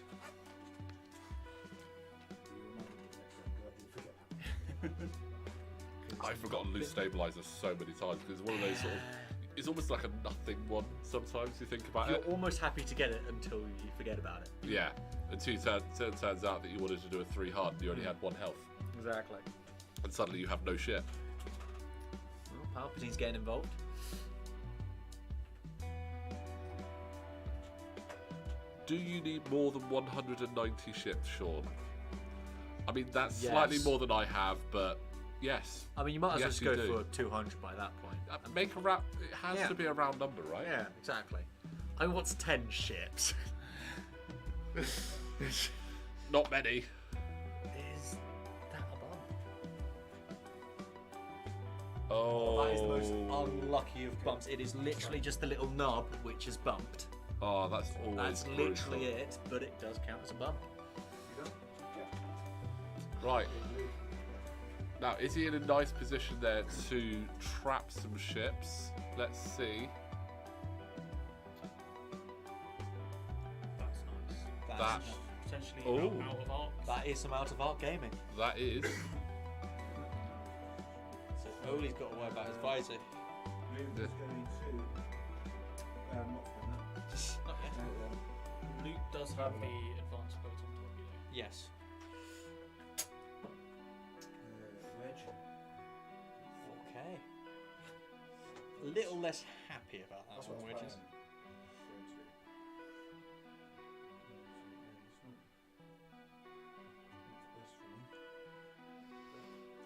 I've forgotten loose stabilizer so many times because it's one of those sort of. It's almost like a nothing one sometimes you think about You're it. almost happy to get it until you forget about it. Yeah. Until it turns out that you wanted to do a 3 hard and you only had 1 health. Exactly. And suddenly you have no shit. Well, Palpatine's getting involved. Do you need more than 190 ships, Sean? I mean, that's Yes. slightly more than I have, but yes. I mean, you might as well Yes, just you go do. for 200 by that point. Make a round. It has Yeah. to be a round number, right? Yeah, exactly. I mean, what's 10 ships? Not many. Is that a bomb? Oh. That is the most unlucky of bumps. It is literally just the little knob which is bumped. Oh, that's always That's brutal. literally it, but it does count as a bump. You done? Yeah. Right. Now, is he in a nice position there to trap some ships? Let's see. That's nice. That potentially Ooh. out of arc. That is some out of arc gaming. That is. So Oli's got to worry about his visor. Luke is going to. Not for that. Not yet. Luke does have the advanced photon torpedo. Yes. Wedge. Okay. A little less happy about that That's one, what Wedges.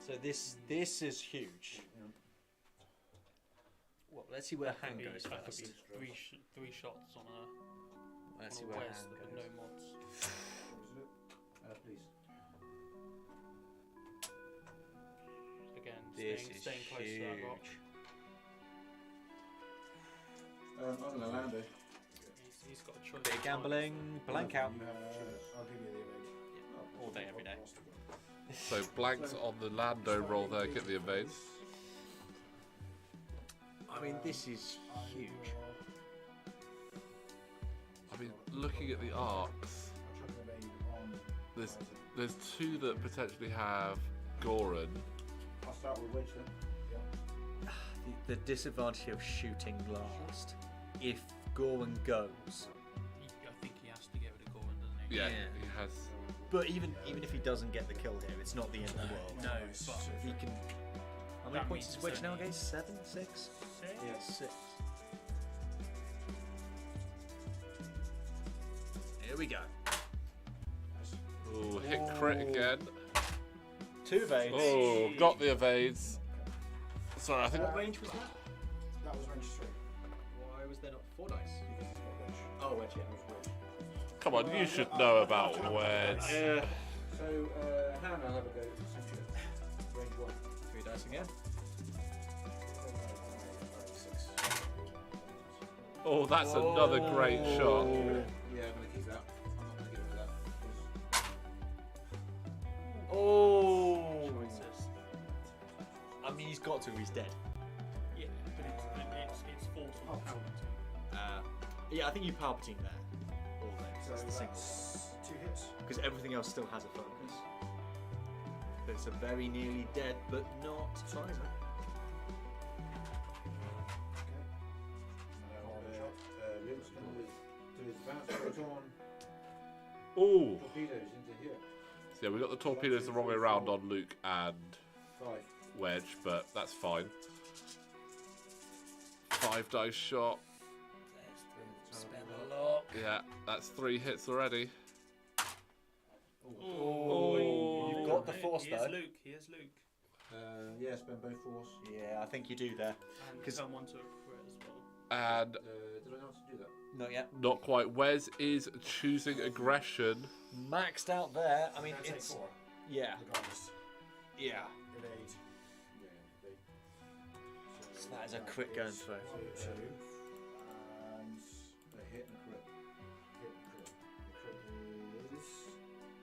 So this is huge. Well, let's see where Han goes That could first. be three shots on a, Let's see on where a Han West with goes. no mods. Please. Again, This staying is close to that rock. huge. I'm going to land it. He's got a trillion. Bit of gambling, blank out. I'll give you the evade. All day, every day. So blanks on the Lando roll there, get the evades. I mean, this is huge. I mean, looking at the arcs, there's two that potentially have Goran. I'll start with Wedge then. Yeah. The disadvantage of shooting last, if Gorman goes. I think he has to get rid of Goran, doesn't he? Yeah, Yeah. he has. But even if he doesn't get the kill here, it's not the end of the world. No, but He can. How many That points means is Wedge it's now only- against? 7? 6? Yeah. 6. Here we go. Ooh, hit crit again. 2 evades. Oh, got the evades. Sorry, I think. What range was that? That was range 3. Why was there not 4 dice? Because it's got Wedge. Oh, Wedge, yeah. That was Wedge. Come on, you should know about words. Yeah. So, Han, I'll have a go. Range 1. 3 dice again. 6. Oh, that's another great shot. Yeah, I'm going to keep that. I'm not going to get rid of that. Oh! choices. I mean, he's got to, he's dead. Yeah, but it's force on Palpatine. Yeah, I think you Palpatine there. Although, So it's the single. that's 2 hits. Because everything else still has a focus. But it's a very nearly dead, but not Trizer. Luke's going to do his advanced photon Ooh. torpedoes into here. So yeah, we got the torpedoes the wrong way around on Luke and 5. Wedge, but that's fine. 5 dice shot. Spend a lot. Yeah, that's 3 hits already. Oh, you've got the force He though. is Luke. He is Luke. Yeah, spend both force. Yeah, I think you do there. And 'Cause- turn one to a crit as well. And Did I not do that? Not yet. not quite. Wes is choosing aggression. Maxed out there. I mean, Can I take it's 4? yeah, Regardless. yeah. Evade. Yeah, evade. So that is a crit going through. 2. And a hit and a crit. Hit and crit. The crit is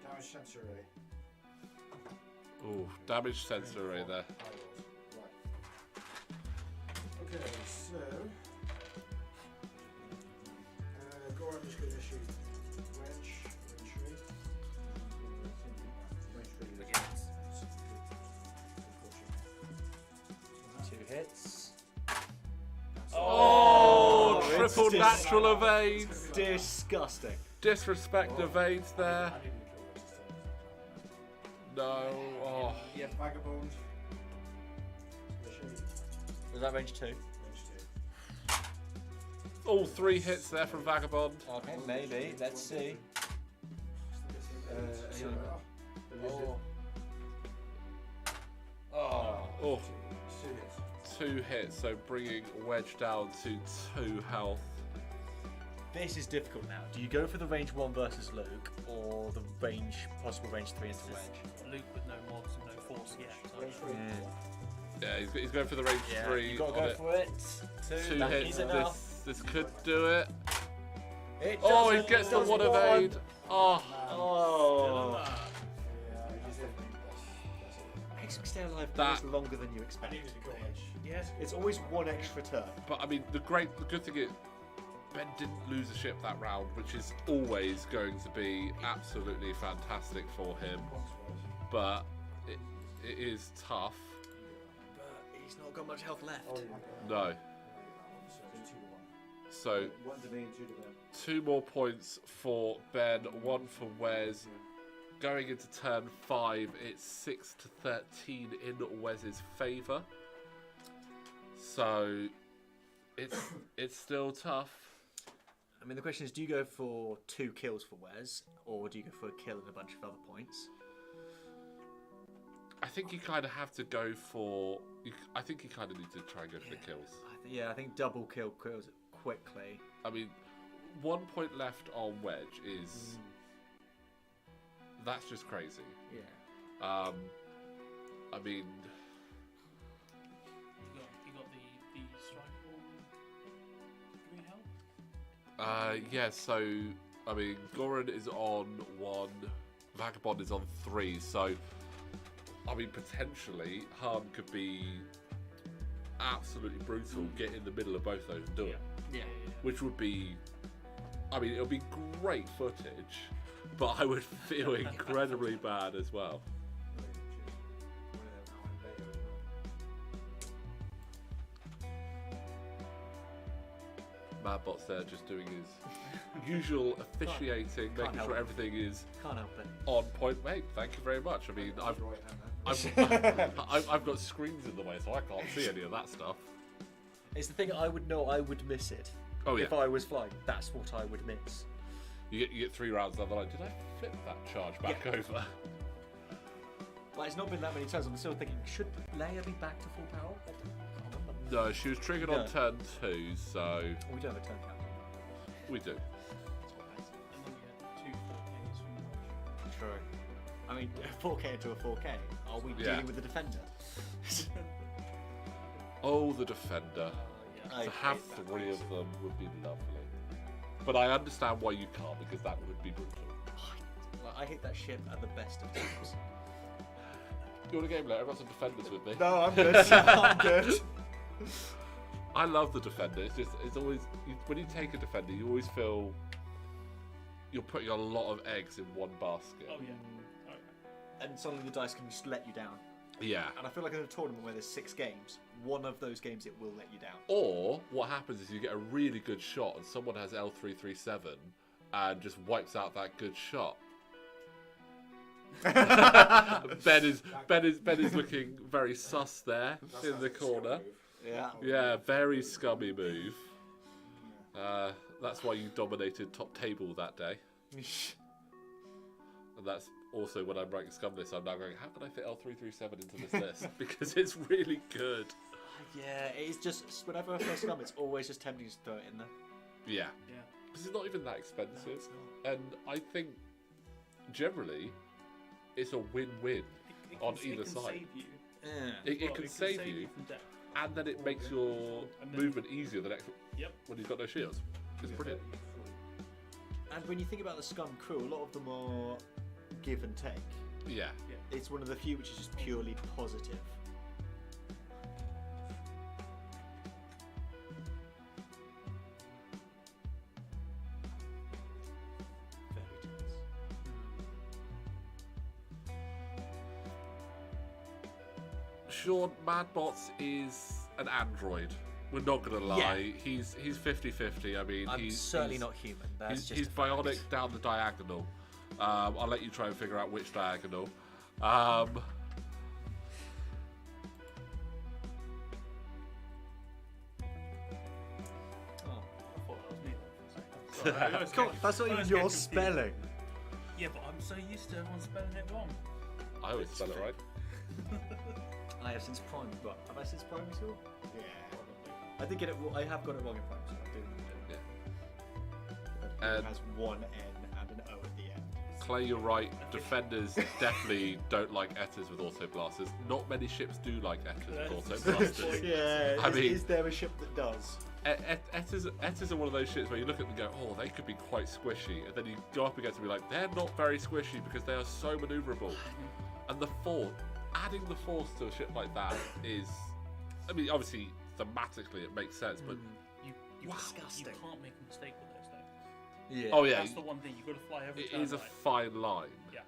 damage sensor array. Ooh, damage sensor array there. Right. Okay, so Goran is going to shoot Wedge, range 3. Range 3 Yes. 2 hits. Oh, it's triple dis- natural evades. Disgusting. Disrespect evades there. I didn't kill Wedge this time. No. Oh. Yeah, Vagabond. Was that range 2? Range 2. All 3 hits there from Vagabond. Okay, maybe. Let's see. Oh. Oh. Oh, 2 hits. 2 hits, so bringing Wedge down to 2 health. This is difficult now. Do you go for the range 1 versus Luke, or the possible range 3 into Wedge? Luke with no mods and no force yet. So Range 3. Yeah, he's going for the range 3 you got to on go it. for it. 2, 2 that hits. is enough. This could do it. It Oh, he doesn't- gets the doesn't 1 go on. evade. Oh. Oh. Yeah, I just hit me. That's it. Makes me stay alive That- always longer than you I expect. needed to kill Wedge. yes. It's always 1 extra turn. But I mean, the good thing is, Ben didn't lose a ship that round, which is always going to be absolutely fantastic for him. But it is tough. But he's not got much health left. No. So, 1 to me and 2 to them. 2 more points for Ben, 1 for Wes. Going into turn 5, it's 6 to 13 in Wes's favour. So, it's still tough. I mean, the question is, do you go for 2 kills for Wes, or do you go for a kill and a bunch of other points? I think you kind of have to go for... I think you kind of need to try and go for the kills. I think double kills quickly. I mean, 1 point left on Wedge is... That's just crazy. Yeah. I mean... You got the strike form. Can we help? Yeah, so, I mean, Goran is on 1, Vagabond is on 3, so, I mean, potentially, Han could be absolutely brutal, get in the middle of both those and do it. Yeah. Which would be, I mean, it would be great footage, but I would feel incredibly bad as well. Madbot's there just doing his usual officiating, making help sure it. everything is Can't help it. on point. Mate, thank you very much. I mean, I've got screens in the way, so I can't see any of that stuff. It's the thing I would know I would miss it. Oh yeah, If I was flying, that's what I would miss. you get 3 rounds down the line. Did I flip that charge back over? Like, it's not been that many times. I'm still thinking, should Leia be back to full power? I can't remember. No, she was triggered on No. turn 2, so We don't have a turn count. we do. And then you had 2 4Ks from Watch. True. I mean, 4K into a 4K. Are we Yeah. dealing with the defender? Oh, the defender. Yeah. I To have hate that 3 place. of them would be lovely. But I understand why you can't, because that would be brutal. Like, I hit that ship at the best of times. You want a game later? I've got some defenders with me. No, I'm good. I'm good. I love the defender. It's always when you take a defender, you always feel you're putting a lot of eggs in one basket. Oh yeah. And suddenly the dice can just let you down. Yeah. And I feel like in a tournament where there's 6 games, one of those games it will let you down. Or what happens is you get a really good shot and someone has L337 and just wipes out that good shot. Ben is looking very sus there in the corner. Yeah. Yeah, very scummy move. That's why you dominated top table that day. And that's also when I'm writing scum list, I'm now going, how can I fit L337 into this list? Because it's really good. Yeah, it's just, whenever I first come, it's always just tempting to throw it in there. Yeah. Yeah. Because it's not even that expensive. it's not. And I think generally it's a win-win on either it can side. Save you. Yeah. It can save you, from death. and then it makes your And then- movement easier the next Yep. when you've got no shields. It's brilliant. And when you think about the Scum crew, a lot of them are give and take. Yeah. It's one of the few which is just purely positive. Very tense. Sean, Madbots is an android. We're not gonna lie. He's 50-50. I mean, I'm he's certainly he's, not human. That's just he's a fact. bionic down the diagonal. I'll let you try and figure out which diagonal. Oh. I thought that was me then for a second. Sorry, I was Come on, getting- that's not I even was your getting confused. spelling. Yeah, but I'm so used to everyone spelling it wrong. I always spell it right. I have since primary. What? Have I since primary school? Yeah. I did get it. I have got it wrong in primary school. I do. Yeah. It has one N and an O at the end. Clay, you're right. Defenders definitely don't like Etters with auto blasters. Not many ships do like Etters with auto blasters. Yeah. I mean- is there a ship that does? Etters are one of those ships where you look at them and go, oh, they could be quite squishy. And then you go up against them and be like, they're not very squishy because they are so maneuverable. And the force, adding the force to a ship like that is, I mean, obviously, thematically it makes sense, but You Disgusting. can't make a mistake with those though. Yeah. Oh yeah, That's the one thing you've got to fly every it turn is a right. fine line. Yeah.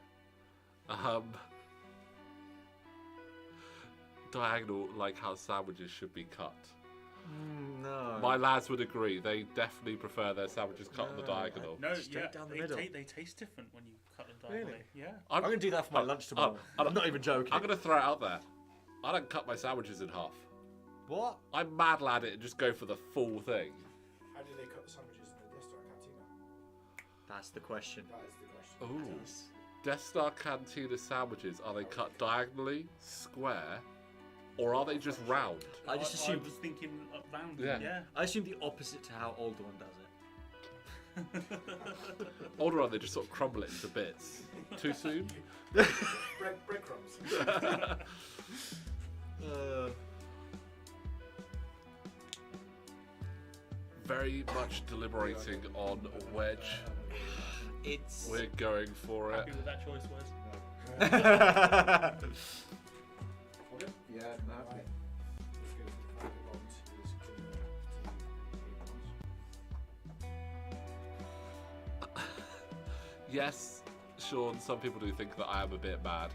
Diagonal, like how sandwiches should be cut. No. My lads would agree. They definitely prefer their sandwiches cut on the No, diagonal. No, Straight yeah, down the they, middle. they taste different when you cut them diagonally. Really? Yeah. I'm going to do that for my lunch tomorrow. I'm not even joking. I'm going to throw it out there. I don't cut my sandwiches in half. What? I'm mad lad it and just go for the full thing. How do they cut the sandwiches in the Death Star Cantina? That's the question. That is the question. Ooh. Death Star Cantina sandwiches, are they cut diagonally, square, or are they just round? I just assumed. I was thinking round. Yeah. Yeah. I assume the opposite to how Older One does it. Older on, they just sort of crumble it into bits. Too soon? Breadcrumbs. Very much deliberating on wedge. It's. We're going for it. Happy with that choice, Wes? Yeah, no. Right. Let's go for the bonds. Yes, Sean, some people do think that I am a bit mad.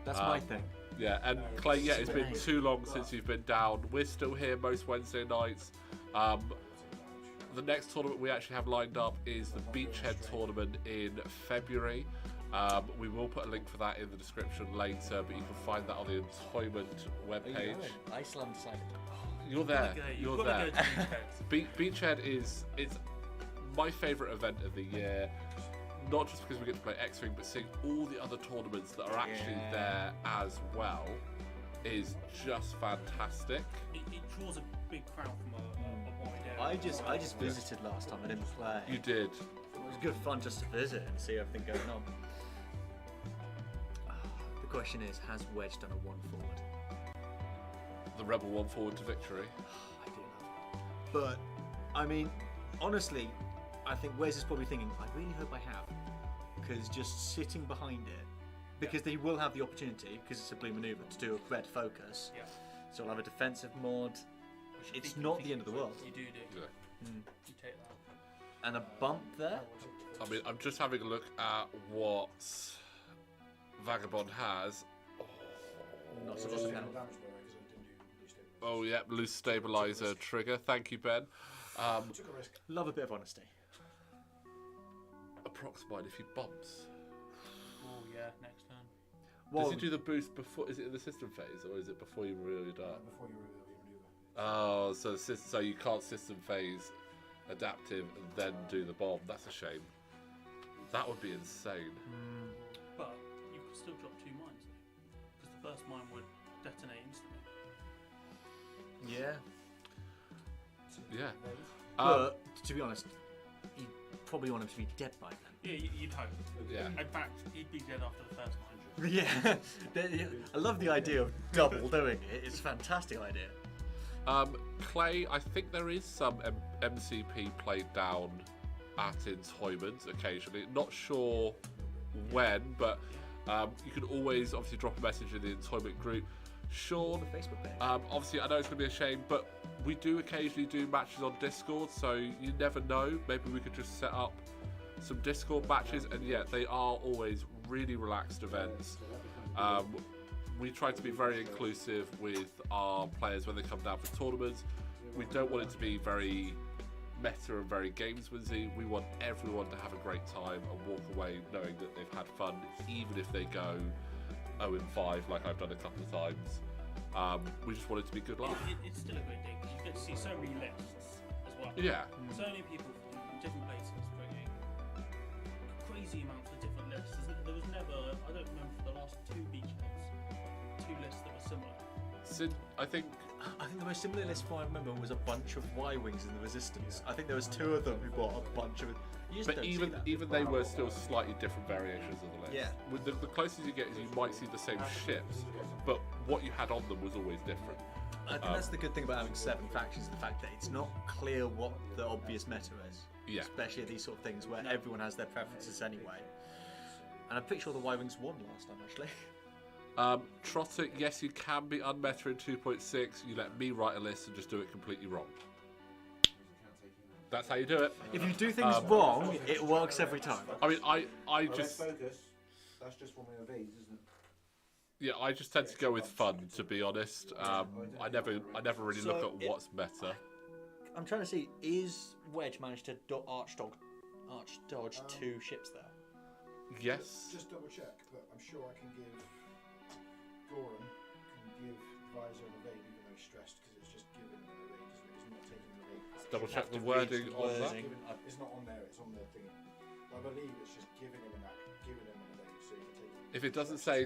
That's my thing. Yeah, and Clay, yeah, it's been too long since you've been down. We're still here most Wednesday nights. The next tournament we actually have lined up is the Beachhead tournament in February. We will put a link for that in the description later, but you can find that on the Entoyment webpage. Iceland decided. You're there. You've You're got to there. go to Beachhead. Beachhead it's my favourite event of the year. Not just because we get to play X-Wing, but seeing all the other tournaments that are actually there as well is just fantastic. It draws a big crowd from a wide area. I just visited last time. I didn't play. You did. It was good fun just to visit and see everything going on. The question is, has Wedge done a 1 forward? The Rebel 1 forward to victory. I do love it. But, I mean, honestly, I think Wes is probably thinking, I really hope I have. Because just sitting behind it, because they will have the opportunity, because it's a blue maneuver, to do a red focus. Yeah. So I'll have a defensive mod, Which It's you not the end of the world. You do. Yeah. You take that. and a bump there. I mean, I'm just having a look at what Vagabond has. Not so Just much a now. damage blow, because I didn't do loose stabilizer. Oh, yeah, loose stabilizer trigger. Thank you, Ben. Took a risk. Love a bit of honesty. Approximate if he bumps. Oh yeah, next turn. Well, Does he do the boost before? Is it in the system phase or is it before you reveal your dart? Before you reveal your maneuver. Oh, so you can't system phase adaptive and then do the bomb. That's a shame. That would be insane. But you could still drop 2 mines though, because the first mine would detonate instantly. yeah. Yeah. But to be honest, you probably want him to be dead by then. Yeah, you'd hope. Yeah. In fact, he'd be dead after the first mine. Yeah, I love the idea of double doing it. It's a fantastic idea. Clay, I think there is some MCP played down at Entoyment occasionally. Not sure when, but you can always obviously drop a message in the Entoyment group. Sean, Facebook page. obviously I know it's going to be a shame, but we do occasionally do matches on Discord, so you never know. Maybe we could just set up some Discord matches, and yeah, they are always really relaxed events. We try to be very inclusive with our players when they come down for tournaments. We don't want it to be very meta and very gamesmansy. We want everyone to have a great time and walk away knowing that they've had fun, even if they go 0-5 like I've done a couple of times. We just want it to be good laugh. It's still a great day because you get to see so many lists as well. Yeah. So many people from different places bringing crazy amounts of different lists. There was never, I don't remember for the last 2 beachheads, 2 lists that were similar. Sid, I think I think the most similar list I remember was a bunch of Y-wings in the Resistance. I think there was 2 of them who bought a bunch of it. You just but don't see even that. even they were still slightly different variations of the list. Yeah. With the closest you get is you might see the same ships, but what you had on them was always different. I think that's the good thing about having 7 factions, the fact that it's not clear what the obvious meta is. Yeah. Especially these sort of things where everyone has their preferences anyway. And I'm pretty sure the Y-wings won last time, actually. Trotter, yes, you can be unmeta in 2.6. You let me write a list and just do it completely wrong. That's how you do it. If you do things wrong, it works every time. I mean, I Red just focus. That's just one of these, isn't it? yeah, I just tend to go with fun, to be honest. I never really look So at what's meta. I'm trying to see, is Wedge managed to arch dodge 2 ships there? Yes. Just double check, but I'm sure I can give Goran can give Visor an evade even though he's stressed because it's just giving him an evade, isn't it? It's not taking an evade. Double check Have the to read wording the on that. wording. It's not on there. It's on the thing. I believe it's just giving him an evade, so you can take it. If it doesn't say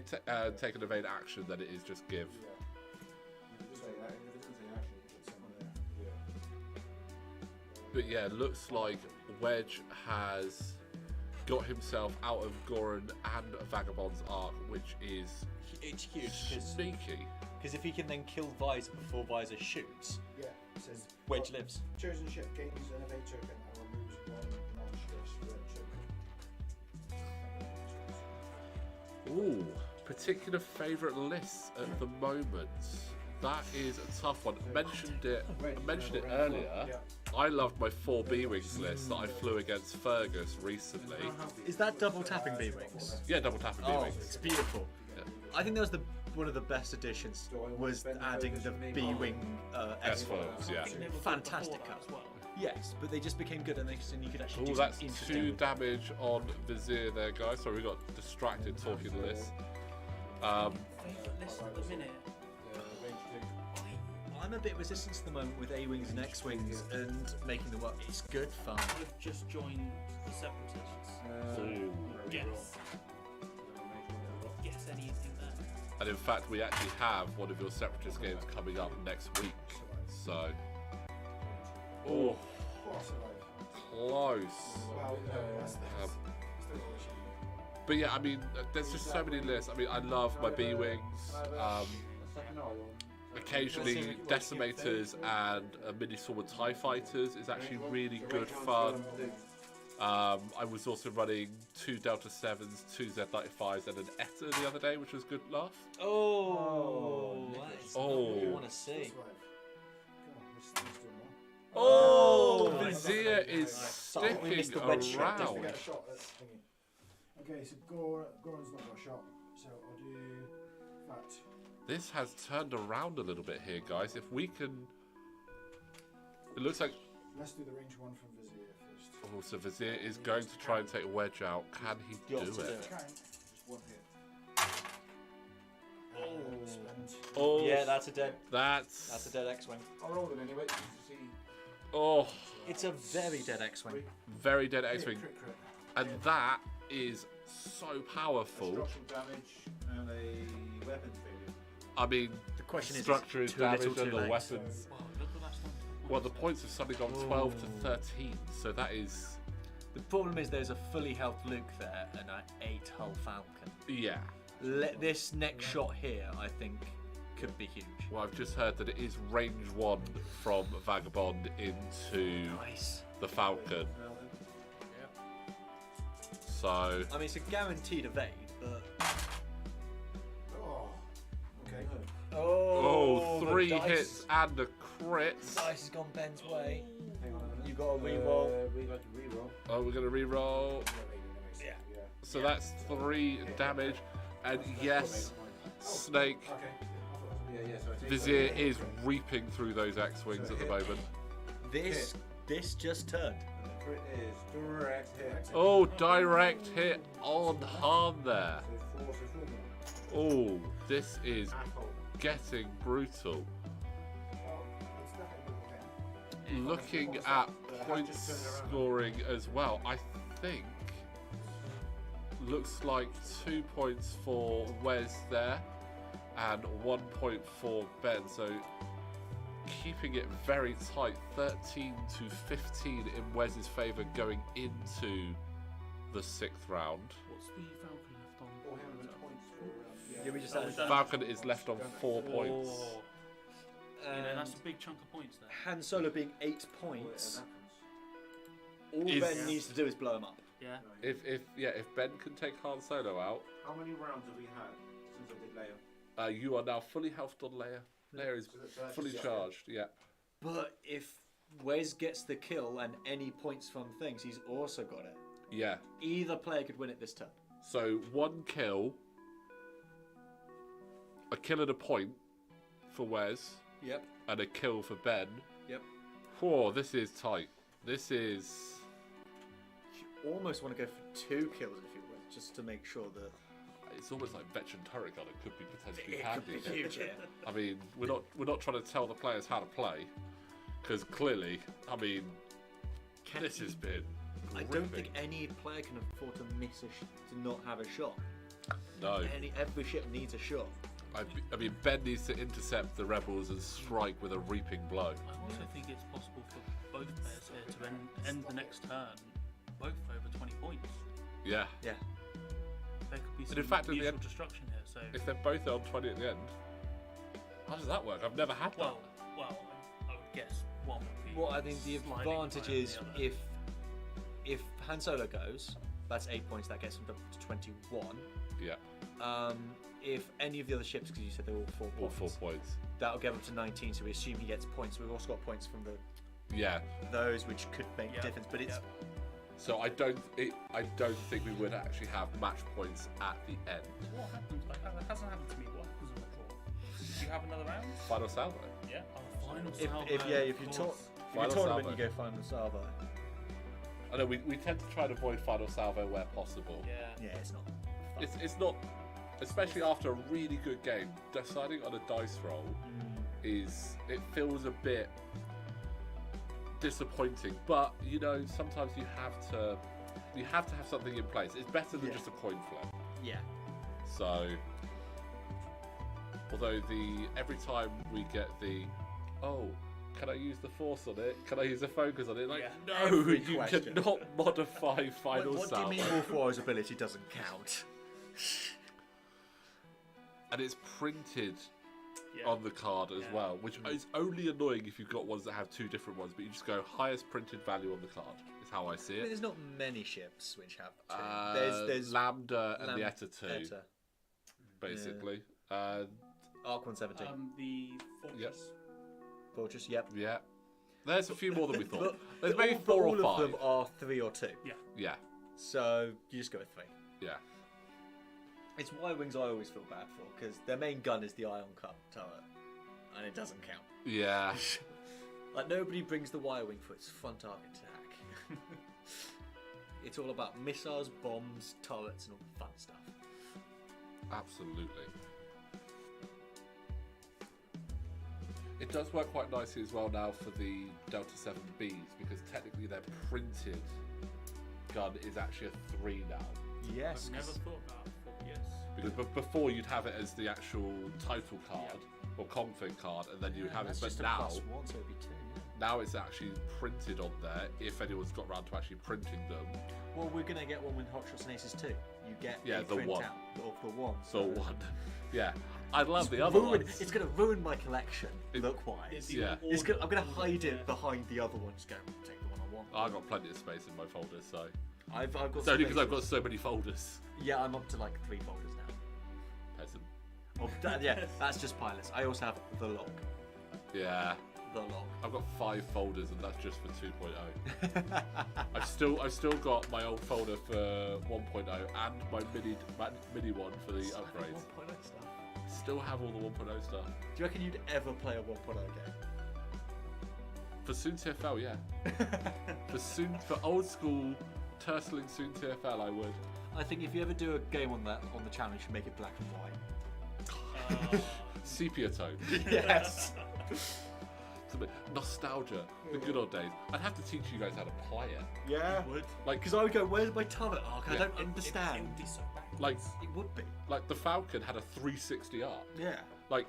take an evade action, then it is just give. Yeah. You can say that. If it doesn't say action, it's somewhere there. Yeah. But yeah, looks like Wedge has got himself out of Goran and Vagabond's arc, which is It's huge, sneaky. because if he can then kill Visor before Visor shoots, Yeah. It says Wedge lives. chosen ship gains an evade token and removes one non-stress red token. Ooh, particular favourite lists at the moment. That is a tough one. I mentioned it earlier. Yeah. I loved my 4 B-Wings list that I flew against Fergus recently. Is that double tapping B-Wings? Yeah, double tapping Oh, B-Wings. it's beautiful. Yeah. I think that was one of the best additions, was adding the B-Wing S-foils, yeah. I think they were good Fantastic before that cut. as well. Yes, but they just became good and you could actually Oh, do that's something interesting 2 with them. damage on Vizier there, guys. Sorry, we got distracted talking this. Favourite list at the minute. I'm a bit resistant at the moment with A-Wings and X-Wings and making them work. It's good fun. I've just joined the Separatists. Ooh. Guess. Guess anything there. And in fact, we actually have one of your Separatist games coming up next week. So, oh, close. Well, no, that's Um, still got issue. But yeah, I mean, there's just so many lists. I mean, I love my B-Wings. Occasionally, Decimators and a mini swarm of TIE Fighters is actually really good fun. I was also running 2 Delta 7s, 2 Z95s, and an ETA the other day, which was good laugh. Oh, that's not what you Oh. want to see. That's right. Come on, let's do more. Oh, Oh, Vizier is Sorry, we missed sticking the wedge shot, Don't around. forget a shot. That's thingy. Okay, so Goran's not got a shot, so I'll do that. This has turned around a little bit here, guys. If we can... It looks like... Let's do the range 1 from Vizier first. Oh, so Vizier is going to try and take Wedge out. Can he Got do to it? do it. Count, just one hit. Spend. Oh, Yeah, that's a dead that's... dead X-Wing. I'll roll it anyway, just to see. Oh, It's a very dead X-Wing. very dead X-Wing. Crit, crit. And that is so powerful. Structural damage and a weapons failure. I mean, The question is, structure is too little, damaged too and the late. weapons... Wow, look what that's done to Well, the points have suddenly gone 12 to 13, so that is... The problem is there's a fully health Luke there and an 8-hull Falcon. Yeah. This next shot here, I think, could be huge. Well, I've just heard that it is range 1 from Vagabond into Nice. the Falcon. So, I mean, it's a guaranteed evade, but... Oh, okay. oh, the 3 dice- hits and a crit. Dice has gone Ben's way. Hang on a minute. You got a reroll. We got to reroll. Oh, we're going to re-roll. Yeah. So that's 3 damage. And yes, Snake, Okay. Yeah, so I take Vizier is reaping through those X-Wings at the moment. This just turned. And the crit is direct hit. Oh, direct hit on Han there. So 4, so 4 more. Oh, this is Asshole. getting brutal. Oh, it's definitely okay. Looking at points scoring as well, I think looks like 2 points for Wes there and 1 point for Ben. So keeping it very tight, 13 to 15 in Wes's favour going into the 6th round. What's the Falcon left on? Oh, hang on a minute. Points for. Yeah, we just Oh, added done. Falcon is left on 4 points. That's a big chunk of points there. Han Solo being 8 Oh, points. that All Is- Ben needs to do is blow him up. Yeah. If Ben can take Han Solo out, How many rounds have we had since I did Leia? you are now fully healthed on Leia. Leia is So that's fully just- charged. Yeah. But if Wes gets the kill and any points from things, he's also got it. Yeah. Either player could win it this turn. So 1 kill, a kill and a point for Wes, Yep. and a kill for Ben. Yep. Whoa, this is tight. This is... You almost want to go for 2 kills if you will, just to make sure that It's almost like veteran turret gun. It could be potentially it handy. could be huge. Yeah. I mean, we're not trying to tell the players how to play, because clearly, I mean, this has been. I don't think any player can afford to miss to not have a shot. No. Every ship needs a shot. I mean, Ben needs to intercept the rebels and strike with a reaping blow. I also think it's possible for both players here to end the next turn both over 20 points. Yeah. Yeah. There could be some And in fact, at the mutual end- destruction here. So, If they're both on 20 at the end, how does that work? I've never had that. well, I would guess one would be. Well, I think the sliding advantage higher is than the other. if Han Solo goes, that's 8 points. That gets him up to 21. Yeah. If any of the other ships, because you said they were all 4 All points, 4 points. that'll get up to 19. So we assume he gets points. We've also got points from Yeah. those, which could make a Yeah. difference. But it's So I don't think we would actually have match points at the end. What happens? Like, that hasn't happened to me. What happens on the draw? Do you have another round? Final salvo. Yeah. Oh, final if salvo, if of you course. Final tournament, salvo. you go final salvo. I know we tend to try and avoid final salvo where possible. Yeah. Yeah, it's not. fun. It's not, especially after a really good game, deciding on a dice roll it feels a bit disappointing. But you know, sometimes you have to have something in place. It's better than Yeah. just a coin flip. Yeah. So, although every time we get can I use the force on it? Can I use the focus on it? Like, Yeah. no, Every you question. cannot modify final What do you salvo. mean Wolf Warrior's ability doesn't count? And it's printed Yeah. on the card as Yeah. well, which is only annoying if you've got ones that have 2 different ones, but you just go highest printed value on the card, is how I see I mean, it. there's not many ships which have 2. There's Lambda and the Eta 2, Eta. basically. Arc 117. The fortress. Fortress, yep. Yeah. There's a few more than we thought. But There's maybe all, 4 all or 5. of them are 3 or 2. Yeah, So you just go with 3. yeah. It's Y-Wings I always feel bad for, because their main gun is the Ion Cup turret, and it doesn't count. Yeah. Like, nobody brings the Y-Wing for its front target attack. It's all about missiles, bombs, turrets, and all the fun stuff. Absolutely. It does work quite nicely as well now for the Delta 7Bs, because technically their printed gun is actually a 3 now. Yes. I've never thought about it. Yes. Because before you'd have it as the actual title card or config card, and then you'd have it. That's But just a now, +1, so it'd be 2. now it's actually printed on there. If anyone's got around to actually printing them, Well, we're gonna get one with Hot Shots and Aces too. You get Yeah, a the print one. out of the one. so one, yeah, I'd love the other ones. It's gonna ruin my collection, It- look-wise. The Yeah. order- I'm gonna hide it Yeah. behind the other one. Just go take the one I want. I've got plenty of space in my folders, so I've got. it's only because I've spaces. got so many folders. Yeah, I'm up to like 3 folders now. Peasant. Oh, yeah, that's just pilots. I also have the log. Yeah, The log. I've got 5 folders, and that's just for 2.0. I've still got my old folder for 1.0 and my mini one for the upgrades. 1.0 stuff. Still have all the 1.0 stuff. Do you reckon you'd ever play a 1.0 game? For Soon TFL, yeah. For old school Turtling Soon TFL, I would. I think if you ever do a game on the channel, you should make it black and white. Sepia tone. Yes. It's a bit nostalgia. The good old days. I'd have to teach you guys how to play it. Yeah. Would. Like, Because I would go, where's my turret arc? I Yeah. don't It understand. would be so backwards. like, It would be. like the Falcon had a 360 arc. Yeah. Like,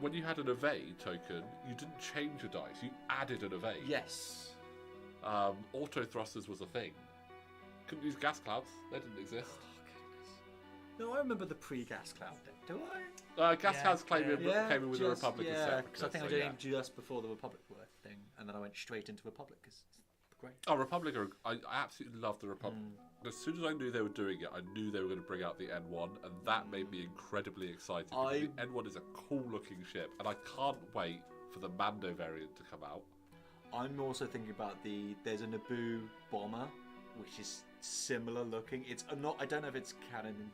when you had an evade token, you didn't change your dice. You added an evade. Yes. Auto thrusters was a thing. Couldn't use gas clouds. They didn't exist. No, I remember the pre-gas cloud thing. Do I? Gas Yeah, clouds came in with the just- Republic yeah, separate. because I think I so did yeah. it just before the Republic were thing, and then I went straight into Republic because it's great. Oh, Republic I absolutely love the Republic. As soon as I knew they were doing it, I knew they were going to bring out the N1, and that made me incredibly excited. Because the N1 is a cool looking ship, and I can't wait for the Mando variant to come out. I'm also thinking about there's a Naboo bomber, which is similar looking. It's not. I don't know if it's canon.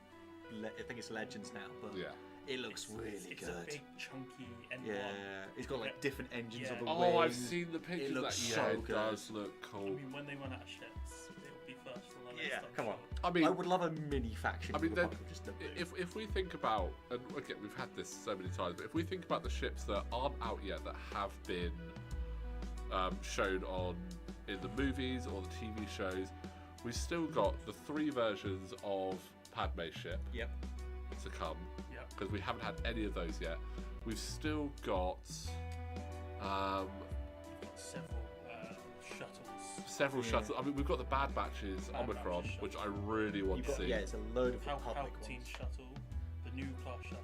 I think it's Legends now, but Yeah. it looks really it's good. a big chunky N1. Yeah, it's got like different engines Yeah. on the Oh, wings. I've seen the pictures. looks that, so yeah, it good. does look I cool. mean, when they run out of ships, it'll be first on the list. Yeah, I'm come on. sure. I mean, I would love a mini faction. I mean, of then, just Naboo. if we think about, and again, we've had this so many times, but if we think about the ships that aren't out yet that have been shown on in the movies or the TV shows, we've still got the 3 versions of Padme's ship Yep. to come, Yeah. because we haven't had any of those yet. We've still got You've got shuttles. several Yeah. shuttles. I mean, we've got the Bad Batches Bad Omicron, Batches which I really want You've to got, see. yeah, it's a load of Republic Palpatine ones. shuttle, the new class shuttle,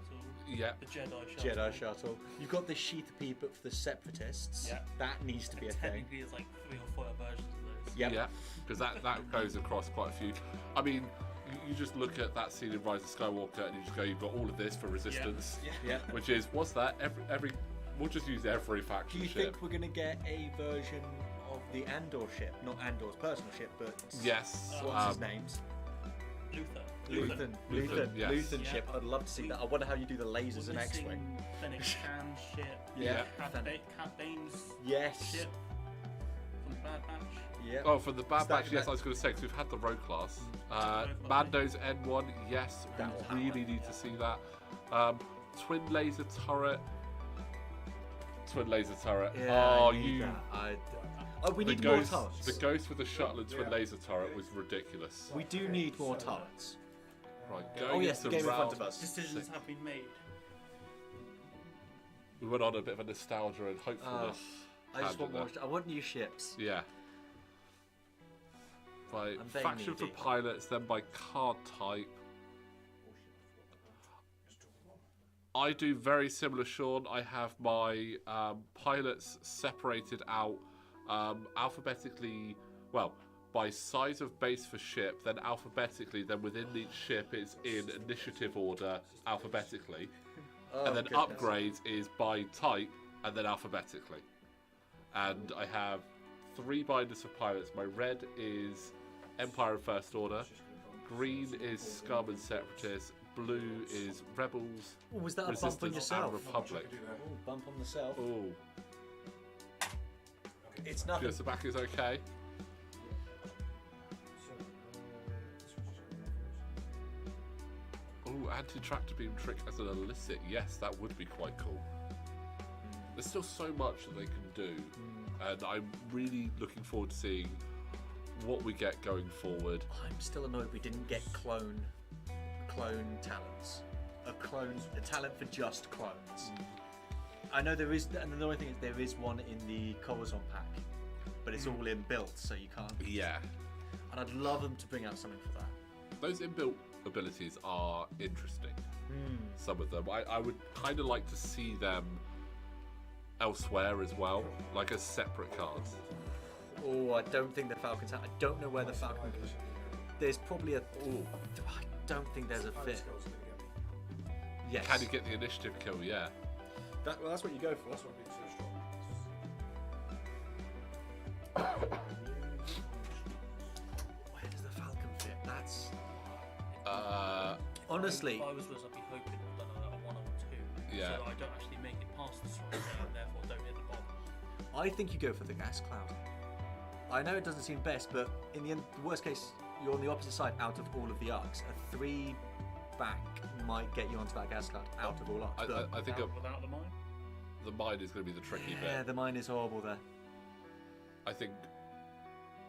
Yeah. the Jedi shuttle. Jedi shuttle. You've got the Sheath P, but for the Separatists. Yeah. That needs to be a thing. Technically, there's like 3 or 4 versions of those. Yep. Yeah, because that goes across quite a few. I mean, you just look at that scene in Rise of Skywalker and you just go, you've got all of this for Resistance, Yeah. which is, what's that? Every we'll just use every Do faction you ship. think we're going to get a version of the Andor ship? Not Andor's personal ship, but Yes. what's his name's? Luther. Luthen, yes. Luthen Yeah. ship. I'd love to see that. I wonder how you do the lasers We're and missing X-wing. Fennec Shan's ship. Yeah. Cat Bane's Yes. ship from Bad Batch. Yeah. Oh, for the Bad Is that Batch, yes, gonna- I was going to say, because we've had the Rogue class. Rogue class, Mando's N1, yes, That will we really happen, need to see that. Twin laser turret. Twin laser turret. Yeah, oh, I need you. that. We The need more ghost, turrets. the ghost with the shuttle and twin laser turret was ridiculous. We do need more turrets. Right, going Oh yes, the into game in front round of us. Decisions 6. have been made. We went on a bit of a nostalgia and hopefulness. I just want tangent more. I want new ships. there. Yeah. By I'm very faction for needy. pilots, then by card type. I do very similar, Sean. I have my pilots separated out alphabetically, well, by size of base for ship, then alphabetically, then within each ship it's in initiative order alphabetically. Oh, And then goodness. upgrades is by type and then alphabetically. And I have 3 binders for pilots. My red is Empire and First Order, green is Scum and Separatists, blue is Rebels, Oh, was that a bump on Resistance yourself? and Republic. Oh, bump on the self. Oh, It's nothing. just the back is okay. Oh, anti-tractor beam trick as an illicit. Yes, that would be quite cool. There's still so much that they can do, and I'm really looking forward to seeing what we get going forward. I'm still annoyed we didn't get clone talents. A talent for just clones. I know there is, and the annoying thing is there is one in the Corazon pack, but it's all inbuilt, so you can't. Yeah, And I'd love them to bring out something for that. those inbuilt abilities are interesting. Some of them, I would kind of like to see them elsewhere as well, like as separate cards. Oh, I don't think the Falcon's out. I don't know where the Falcon. There's probably a. Oh, I don't think there's a fit. Yes. Can you get the initiative kill? Yeah. Well, that's what you go for. That's what makes it strong. Where does the Falcon fit? That's Honestly, If I was Liz, I'd be hoping we've done a 1 or 2. Yeah. So I don't actually make it past the strong and therefore don't hit the bottom. I think you go for the gas cloud. I know it doesn't seem best, but in the end, the worst case, you're on the opposite side out of all of the arcs. A 3 back might get you onto that gas cloud out of all arcs. but I think Without the mine? the mine is going to be the tricky yeah, bit. the mine is horrible there. I think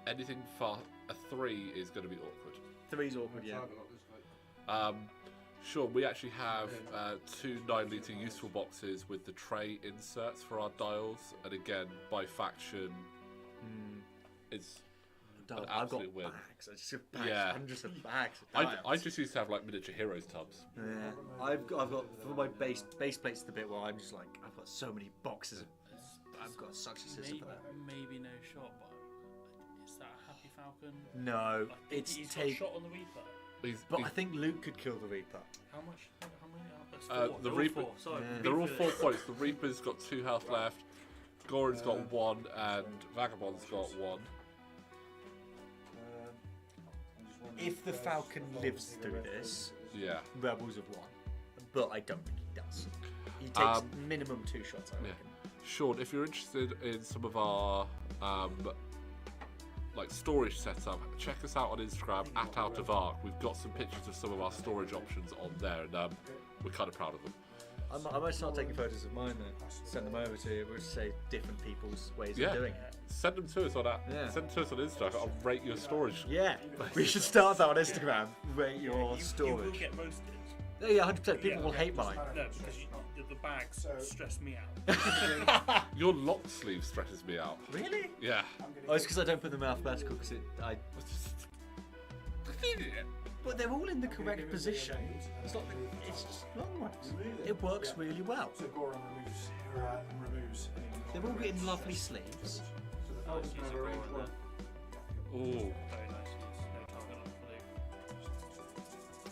anything far a 3 is going to be awkward. 3's awkward, yeah. Sure, we actually have 2 9-litre useful boxes with the tray inserts for our dials, and again, by faction, it's an I've got absolute win. bags. I just have bags, Yeah. hundreds of bags. Of I dials. just used to have like miniature heroes tubs. Yeah, I've got for my base plates the bit where I'm just like I've got so many boxes. I've got such a system for that. Maybe no shot, but is that a Happy Falcon? No, Like, it's he's got take. shot on the Reaper. But I think Luke could kill the Reaper. How much? How many? That's Uh, 4. the They're all Reaper- 4. Sorry, Yeah. They're all Reaper 4 is- points. The Reaper's got 2 health left. Goran's got 1 and Vagabond's got 1. If the Falcon lives through this, Yeah. Rebels have won. But I don't think he does. He takes minimum 2 shots, I Yeah. reckon. Sean, if you're interested in some of our like storage setup, check us out on Instagram at Out of Arc. We've got some pictures of some of our storage options on there, and we're kind of proud of them. I might start taking photos of mine and send them over to you. We'll say different people's ways Yeah. of doing it. Send them to us on that. Yeah. Send them to us on Instagram. I'll rate your storage. Yeah, we should start that on Instagram. Rate your You will storage. get roasted. Yeah, 100%. People Yeah. will hate mine. No, because the bags stress me out. Your lock sleeve stresses me out. Really? Yeah. Oh, it's because I don't put them in alphabetical because But they're all in the correct position. It's not. It's just long ones. It works really well. So Goran removes. They're all getting lovely sleeves. Nice use of Goran there. Ooh. Very nice use. No target on blue.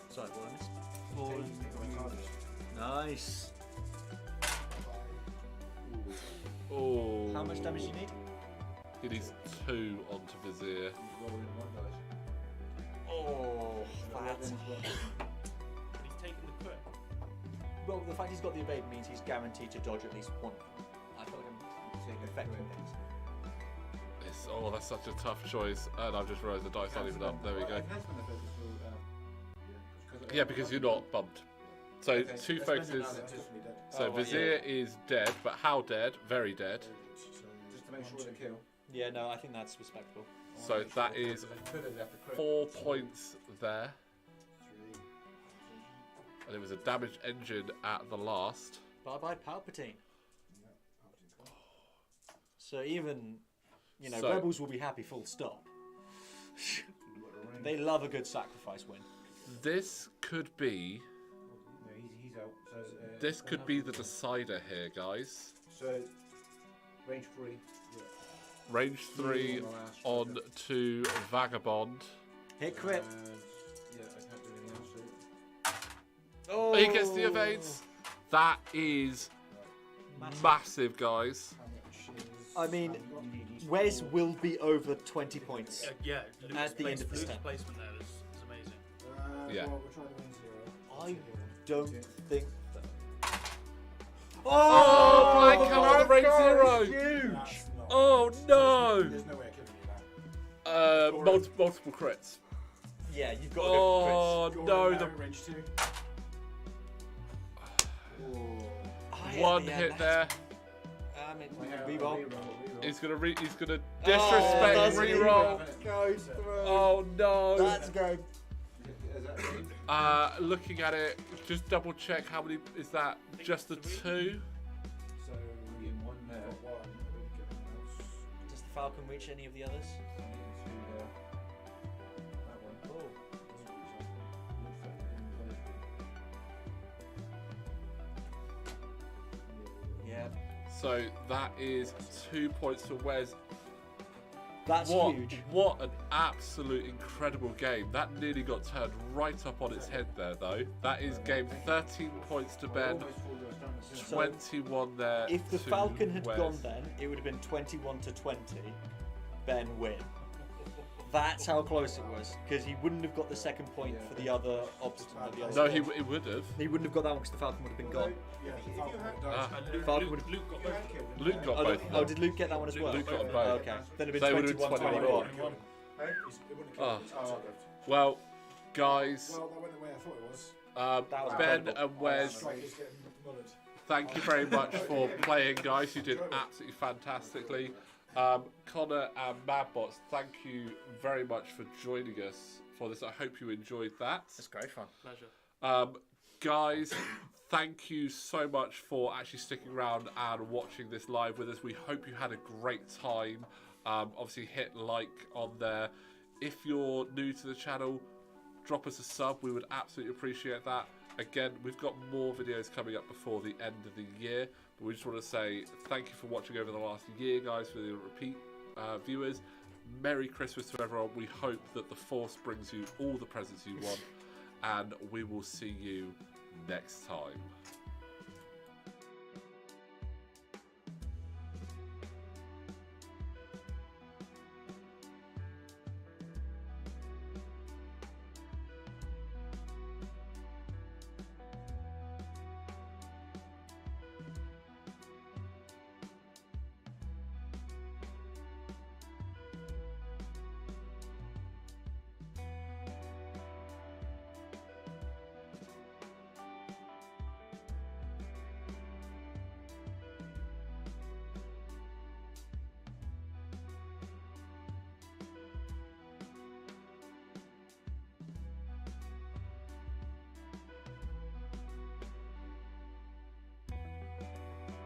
Sorry, what I missed. Nice. Oh. How much damage do you need? He needs 2 onto Vizier. Oh, that's. But he's taken the crit. Well, the fact he's got the evade means he's guaranteed to dodge at least one. I feel like I'm affecting things. That's such a tough choice. And I've just realised the dice aren't even up. There we go. Yeah, because you're not bumped. So 2 focuses. So Vizier is dead, but how dead? Very dead. Just to make sure they kill. Yeah, no, I think that's respectable. So that is 4 points there. And it was a damaged engine at the last. Bye bye, Palpatine. So even, So- Rebels will be happy, full stop. They love a good sacrifice win. This could be. No, he's out. So, This could be the decider here, guys. So, range 3. Range 3 on to Vagabond. Hit crit. Yeah, I can't do anything else. So. Oh, He gets the evades. That is massive, guys. I mean, Wes will be over 20 points. Yeah, Luke's At the end of this Luke's turn. placement there is amazing. Yeah. Well, we're trying to win 0. I don't think that. Oh, Blank come on, range that 0. was huge. That's not. Oh no! There's no way of killing you now. Multiple crits. Yeah, you've got to Oh go no! Goran The now, range 2. for crits. one hit there. Reroll. He's gonna disrespect that's reroll. Goes through. Oh no! That's good. Is that Looking at it, just double check how many is that? Just the 2? So in one there? got 1. I didn't get anything else. Does the Falcon reach any of the others? That one. Oh. Yeah. So that is 2 points for Wes. That's What? huge. What an absolute incredible game. That nearly got turned right up on its head there, though. That is game 13 points to Ben, 21 there. If the to Falcon had Wes. gone then, it would have been 21 to 20. Ben win. That's how close it was, because he wouldn't have got the second point for the other obstacle. The other No, spot. he would have. He wouldn't have got that one because the Falcon would have been gone. Yeah, If you Falcon had- died. Ah. Luke, Falcon Luke, would've- Luke got both. Luke got Oh, both. oh, did Luke get that one as well? Luke got Oh, both. okay. Then it'd So it have would been have been 21 21. 21. It wouldn't have Oh. killed me. It's outlived. Well, guys, Well, that went the way I thought it was. That was Ben incredible. and Wes, Strike is getting mullered. thank you very much for playing, guys. You did absolutely fantastically. Connor and Madbots, thank you very much for joining us for this. I hope you enjoyed that. That's great fun. Pleasure. Guys, thank you so much for actually sticking around and watching this live with us. We hope you had a great time. Obviously, hit like on there. If you're new to the channel, drop us a sub. We would absolutely appreciate that. Again, we've got more videos coming up before the end of the year. But we just want to say thank you for watching over the last year, guys, for the repeat viewers. Merry Christmas to everyone. We hope that the Force brings you all the presents you want. And we will see you next time.